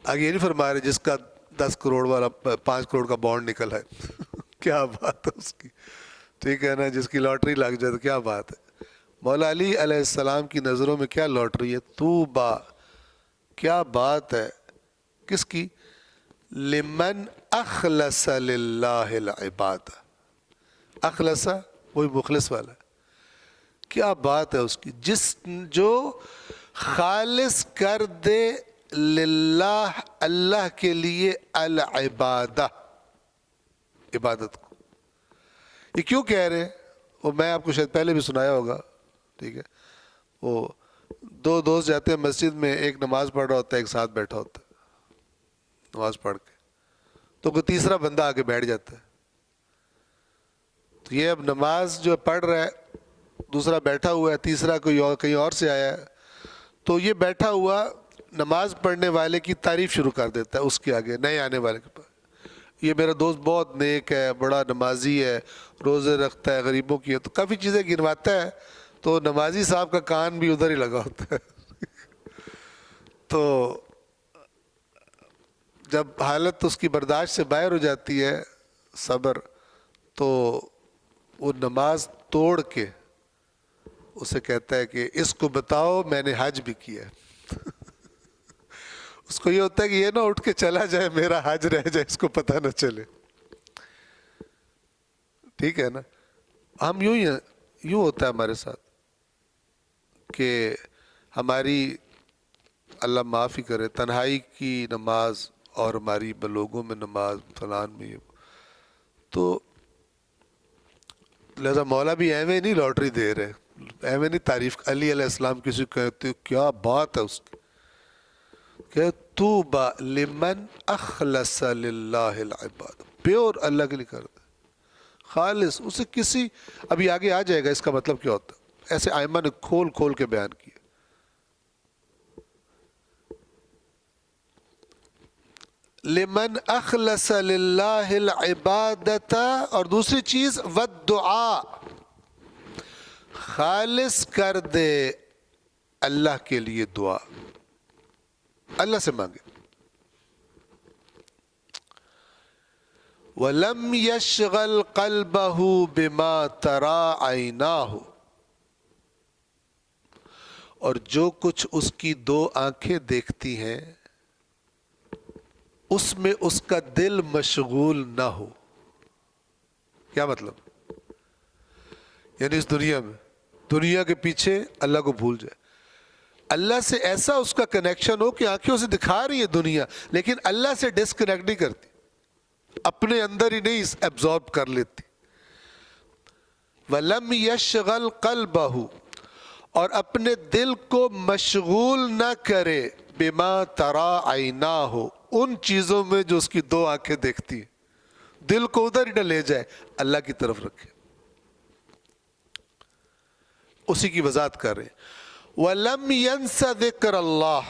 آگے یہ نہیں فرما رہے جس کا 10 کروڑ والا 5 کروڑ کا بانڈ نکل ہے کیا بات ہے اس کی، ٹھیک ہے نا، جس کی لاٹری لگ جائے تو کیا بات ہے. مولا علی علیہ السلام کی نظروں میں کیا لاٹری ہے؟ توبہ. کیا بات ہے، کس کی؟ لمن اخلص للہ العباد. اخلص وہی مخلص والا ہے. کیا بات ہے اس کی، جو خالص کر دے للہ اللہ کے لیے العبادہ عبادت کو. یہ کیوں کہہ رہے ہیں وہ میں آپ کو شاید پہلے بھی سنایا ہوگا. ٹھیک ہے, وہ دو دوست جاتے ہیں مسجد میں, ایک نماز پڑھ رہا ہوتا ہے ایک ساتھ بیٹھا ہوتا ہے نماز پڑھ کے, تو کوئی تیسرا بندہ آ کے بیٹھ جاتا ہے. تو یہ اب نماز جو پڑھ رہا ہے دوسرا بیٹھا ہوا ہے, تیسرا کوئی اور کہیں اور سے آیا ہے, تو یہ بیٹھا ہوا نماز پڑھنے والے کی تعریف شروع کر دیتا ہے اس کے آگے نئے آنے والے کے پاس. یہ میرا دوست بہت نیک ہے, بڑا نمازی ہے, روزے رکھتا ہے, غریبوں کی ہے, تو کافی چیزیں گنواتا ہے. تو نمازی صاحب کا کان بھی ادھر ہی لگا ہوتا ہے. تو جب حالت اس کی برداشت سے باہر ہو جاتی ہے صبر, تو وہ نماز توڑ کے اسے کہتا ہے کہ اس کو بتاؤ میں نے حج بھی کیا ہے. اس کو یہ ہوتا ہے کہ یہ نہ اٹھ کے چلا جائے میرا حج رہ جائے, اس کو پتہ نہ چلے. ٹھیک ہے نا, ہم یوں ہوتا ہے ہمارے ساتھ کہ ہماری اللہ معاف ہی کرے تنہائی کی نماز اور ہماری بلوگوں میں نماز فلان میں یہ, تو لہذا مولا بھی ایویں نہیں لاٹری دے رہے, ایویں نہیں تعریف. علی علیہ السلام کسی کو کہتے کیا بات ہے اس کی, کہ طوبی لمن اخلص للہ العباد, پیور اللہ کے لیے کرتا خالص اسے کسی, ابھی آگے آ جائے گا اس کا مطلب کیا ہوتا ہے. ایسے ائمہ نے کھول کھول کے بیان کیا. لمن اخلص للہ العبادۃ, اور دوسری چیز والدعاء, خالص کر دے اللہ کے لیے دعا, اللہ سے مانگے. وَلَمْ يَشْغَلْ قَلْبَهُ بِمَا تَرَى عَيْنَاهُ, اور جو کچھ اس کی دو آنکھیں دیکھتی ہیں اس میں اس کا دل مشغول نہ ہو. کیا مطلب؟ یعنی اس دنیا میں, دنیا کے پیچھے اللہ کو بھول جائے. اللہ سے ایسا اس کا کنیکشن ہو کہ آنکھیں اسے دکھا رہی ہے دنیا, لیکن اللہ سے ڈسکنیکٹ نہیں کرتی, اپنے اندر ہی نہیں ایبزارب کر لیتی. وَلَمْ يَشْغَلْ قَلْبَهُ, اور اپنے دل کو مشغول نہ کرے بِمَا تَرَى عَيْنَاهُ, ان چیزوں میں جو اس کی دو آنکھیں دیکھتی ہیں. دل کو ادھر ہی نہ لے جائے, اللہ کی طرف رکھے. اسی کی وضاحت کر رہے ہیں. وَلَمْ يَنْسَ ذِكْرَ اللَّهِ,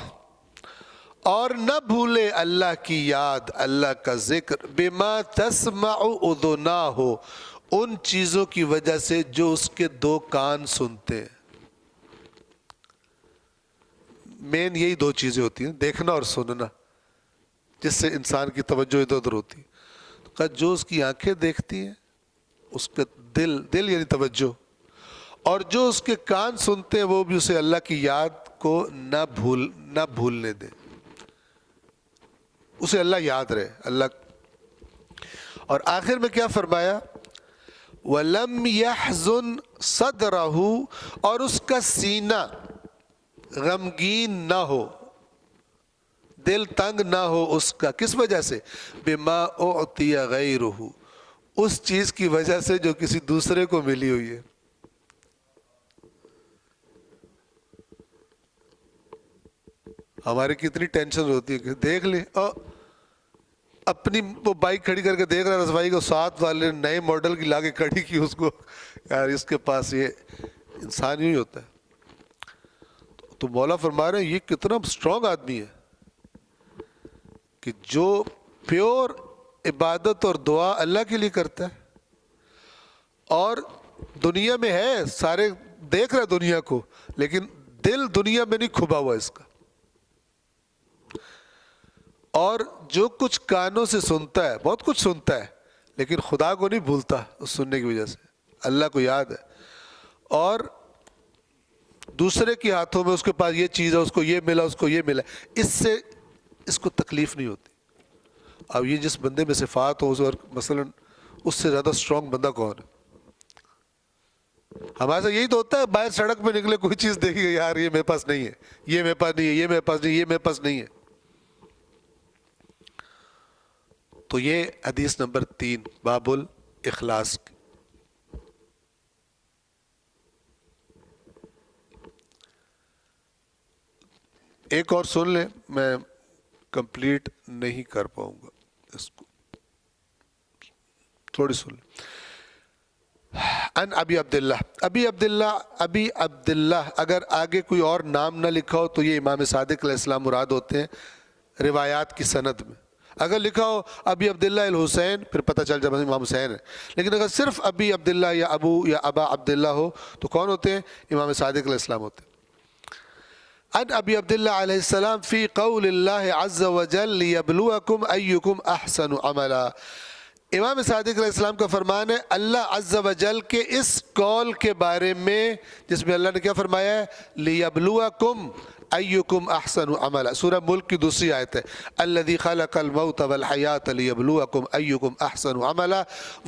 اور نہ بھولے اللہ کی یاد, اللہ کا ذکر, بِمَا تَسْمَعُ أُذُنَاهُ, ان چیزوں کی وجہ سے جو اس کے دو کان سنتے ہیں. مین یہی دو چیزیں ہوتی ہیں, دیکھنا اور سننا, جس سے انسان کی توجہ ادھر ادھر ہوتی ہے. کہ جو اس کی آنکھیں دیکھتی ہیں اس کا دل یعنی توجہ, اور جو اس کے کان سنتے ہیں وہ بھی اسے اللہ کی یاد کو نہ بھولنے دے, اسے اللہ یاد رہے اللہ. اور آخر میں کیا فرمایا؟ وَلَمْ يَحْزُنْ صَدْرَهُ, اور اس کا سینہ غمگین نہ ہو, دل تنگ نہ ہو اس کا. کس وجہ سے؟ بِمَا أُعْطِيَ غَيْرُهُ, اس چیز کی وجہ سے جو کسی دوسرے کو ملی ہوئی ہے. ہماری کتنی ٹینشن ہوتی ہے کہ دیکھ لیں, اپنی وہ بائک کھڑی کر کے دیکھ رہا رسوائی کو, ساتھ والے نئے ماڈل کی لا کے کھڑی کی اس کو, یار اس کے پاس یہ انسان یوں ہی ہوتا ہے. تو مولا فرما رہے ہیں یہ کتنا اسٹرانگ آدمی ہے کہ جو پیور عبادت اور دعا اللہ کے لیے کرتا ہے, اور دنیا میں ہے, سارے دیکھ رہے دنیا کو, لیکن دل دنیا میں نہیں کھبا ہوا اس کا. اور جو کچھ کانوں سے سنتا ہے, بہت کچھ سنتا ہے, لیکن خدا کو نہیں بھولتا اس سننے کی وجہ سے, اللہ کو یاد ہے. اور دوسرے کے ہاتھوں میں اس کے پاس یہ چیز ہے, اس کو یہ ملا, اس کو یہ ملا, اس سے اس کو تکلیف نہیں ہوتی. اب یہ جس بندے میں صفات ہو, اور مثلا اس سے زیادہ اسٹرانگ بندہ کون ہے؟ ہمارے ساتھ یہی تو ہوتا ہے, باہر سڑک پہ نکلے کوئی چیز دیکھی گئی, یار یہ میرے پاس نہیں ہے, یہ میرے پاس نہیں ہے, یہ میرے پاس نہیں ہے, یہ میرے پاس نہیں ہے. تو یہ حدیث نمبر 3 باب الاخلاص کی. ایک اور سن لیں, میں کمپلیٹ نہیں کر پاؤں گا اس کو, تھوڑی سن لیں. ان ابی عبداللہ اگر آگے کوئی اور نام نہ لکھا ہو تو یہ امام صادق علیہ السلام مراد ہوتے ہیں روایات کی سند میں. اگر لکھا ہو ابی عبداللہ الحسین پھر پتہ چل جائے امام حسین ہے, لیکن اگر صرف ابی عبداللہ یا ابو یا ابا عبداللہ ہو تو کون ہوتے ہیں؟ امام صادق علیہ السلام ہوتے ہیں. ان ابی عبداللہ علیہ السلام فی قول اللہ عز وجل لیبلوکم ایکم احسن عملا. امام صادق علیہ السلام کا فرمان ہے اللہ عز وجل کے اس قول کے بارے میں جس میں اللہ نے کیا فرمایا ہے, لیبلوکم ایکم احسن عملا. سورہ ملک کی دوسری آیت ہے الذی خلق الموت والحیات لیبلوکم ایکم احسن عملا,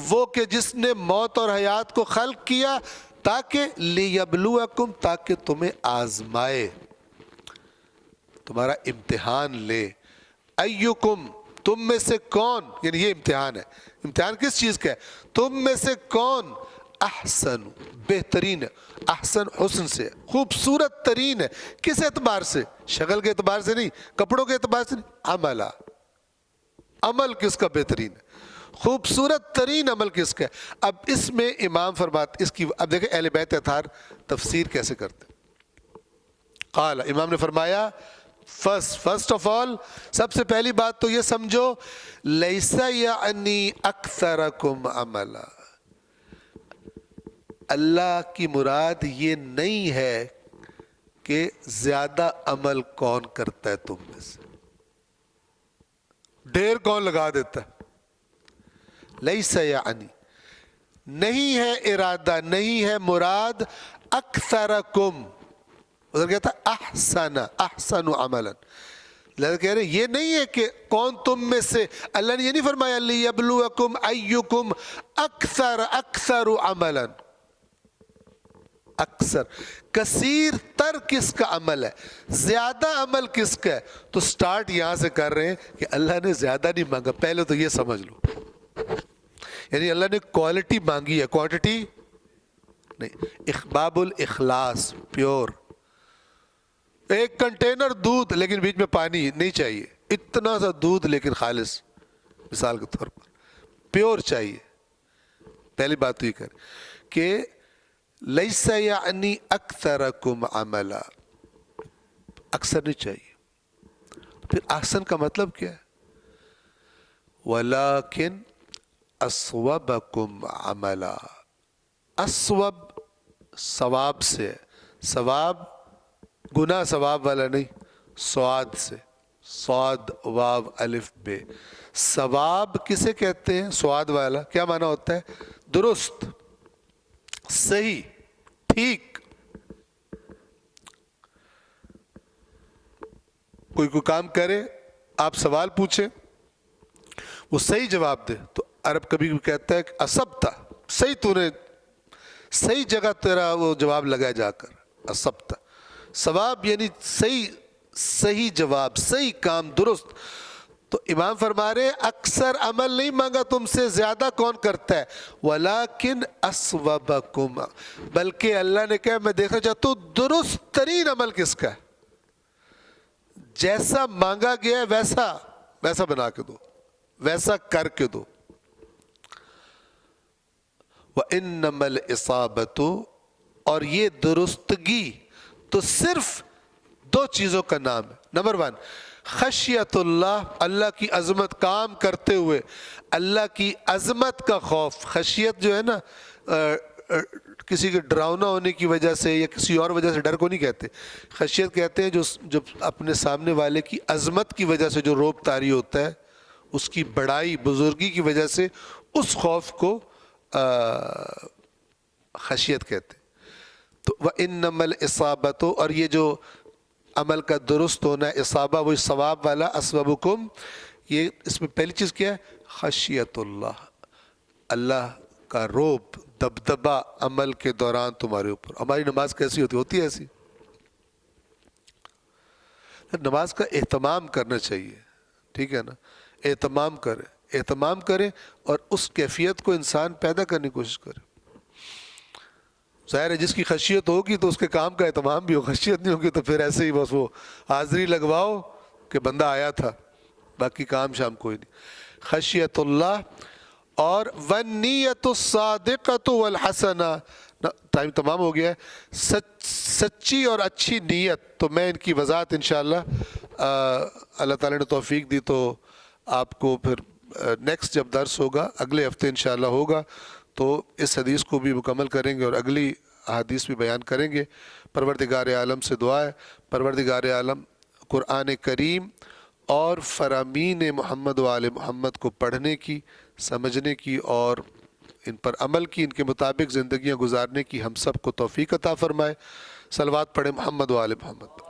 وہ کہ جس نے موت اور حیات کو خلق کیا تاکہ لیبلوکم, تاکہ تمہیں آزمائے, تمہارا امتحان لے. ایکم, تم میں سے کون, یعنی یہ امتحان ہے. امتحان کس چیز کا ہے؟ تم میں سے کون احسن, بہترین ہے. احسن حسن سے, خوبصورت ترین ہے. کس اعتبار سے؟ شکل کے اعتبار سے نہیں, کپڑوں کے اعتبار سے نہیں, عملہ, عمل کس کا بہترین ہے, خوبصورت ترین عمل کس کا ہے. اب اس میں امام فرماتے اس کی, اب دیکھیں اہل بیت اطہار تفسیر کیسے کرتے. قال, امام نے فرمایا فرسٹ آف آل, سب سے پہلی بات تو یہ سمجھو لیس یعنی اکثرکم عملا, اللہ کی مراد یہ نہیں ہے کہ زیادہ عمل کون کرتا ہے تم میں سے, ڈھیر کون لگا دیتا ہے. لیس یعنی, نہیں ہے ارادہ, نہیں ہے مراد, اکثرکم, ادھر کہتا احسن عملا. لہذا کہہ رہے یہ نہیں ہے کہ کون تم میں سے, اللہ نے یہ نہیں فرمایا لیبلوکم ایکم اکثر عملا. اکثر, کثیر تر کس کا عمل ہے, زیادہ عمل کس کا ہے. تو سٹارٹ یہاں سے کر رہے ہیں کہ اللہ نے زیادہ نہیں مانگا, پہلے تو یہ سمجھ لو, یعنی اللہ نے کوالٹی مانگی ہے, کوانٹٹی نہیں. باب الاخلاص, پیور, ایک کنٹینر دودھ لیکن بیچ میں پانی نہیں چاہیے, اتنا سا دودھ لیکن خالص, مثال کے طور پر پیور چاہیے. پہلی بات تو یہ کر کہ لیس یعنی اکثرکم عملا, اکثر نہیں چاہیے. پھر احسن کا مطلب کیا ہے؟ ولیکن اصوبکم عملا. اصوب ثواب سے, ثواب گناہ ثواب والا نہیں, سواد سے, صاد واو الف بے. ثواب کسے کہتے ہیں؟ سواد والا. کیا معنی ہوتا ہے؟ درست, صحیح, ٹھیک. کوئی کام کرے, آپ سوال پوچھیں, وہ صحیح جواب دے تو عرب کبھی بھی کہتا ہے کہ اصبتا, صحیح, تو نے صحیح جگہ تیرا وہ جواب لگا جا کر, اصبتا. ثواب یعنی صحیح جواب, صحیح کام, درست. تو امام فرما رہے اکثر عمل نہیں مانگا تم سے, زیادہ کون کرتا ہے؟ ولیکن اصوبکم, بلکہ اللہ نے کہا میں دیکھنا چاہتا ہوں درست ترین عمل کس کا ہے, جیسا مانگا گیا ہے ویسا بنا کے دو, ویسا کر کے دو. وَإِنَّمَا الْإِصَابَةُ, اور یہ درستگی تو صرف دو چیزوں کا نام ہے. نمبر 1 خشیت اللہ, اللہ کی عظمت, کام کرتے ہوئے اللہ کی عظمت کا خوف. خشیت جو ہے نا, کسی کے ڈراؤنا ہونے کی وجہ سے یا کسی اور وجہ سے ڈر کو نہیں کہتے. خشیت کہتے ہیں جو اپنے سامنے والے کی عظمت کی وجہ سے جو روب طاری ہوتا ہے, اس کی بڑائی بزرگی کی وجہ سے اس خوف کو خشیت کہتے ہیں. تو وَإِنَّمَا الْإِصَابَةُ, اور یہ جو عمل کا درست ہونا ہے, اصابہ وہی ثواب والا, اسببکم, یہ اس میں پہلی چیز کیا ہے؟ خشیت اللہ, اللہ کا روب, دبدبہ عمل کے دوران تمہارے اوپر. ہماری نماز کیسی ہوتی ہے ایسی. نماز کا اہتمام کرنا چاہیے, ٹھیک ہے نا, اہتمام کرے. اہتمام کریں اور اس کیفیت کو انسان پیدا کرنے کی کوشش کرے. ظاہر ہے جس کی خشیت ہوگی تو اس کے کام کا اہتمام بھی ہو، خشیت نہیں ہوگی تو پھر ایسے ہی بس وہ حاضری لگواؤ کہ بندہ آیا تھا، باقی کام شام کوئی نہیں. خشیت اللہ اور والنیت الصادقۃ والحسنہ. ٹائم تمام ہو گیا ہے. سچی اور اچھی نیت، تو میں ان کی وضاحت انشاءاللہ اللہ تعالیٰ نے توفیق دی تو آپ کو پھر نیکسٹ جب درس ہوگا اگلے ہفتے انشاءاللہ ہوگا تو اس حدیث کو بھی مکمل کریں گے اور اگلی احادیث بھی بیان کریں گے. پروردگار عالم سے دعا ہے پروردگار عالم قرآن کریم اور فرامین محمد و آل محمد کو پڑھنے کی، سمجھنے کی اور ان پر عمل کی، ان کے مطابق زندگیاں گزارنے کی ہم سب کو توفیق عطا فرمائے. صلوات پڑھیں محمد و آل محمد.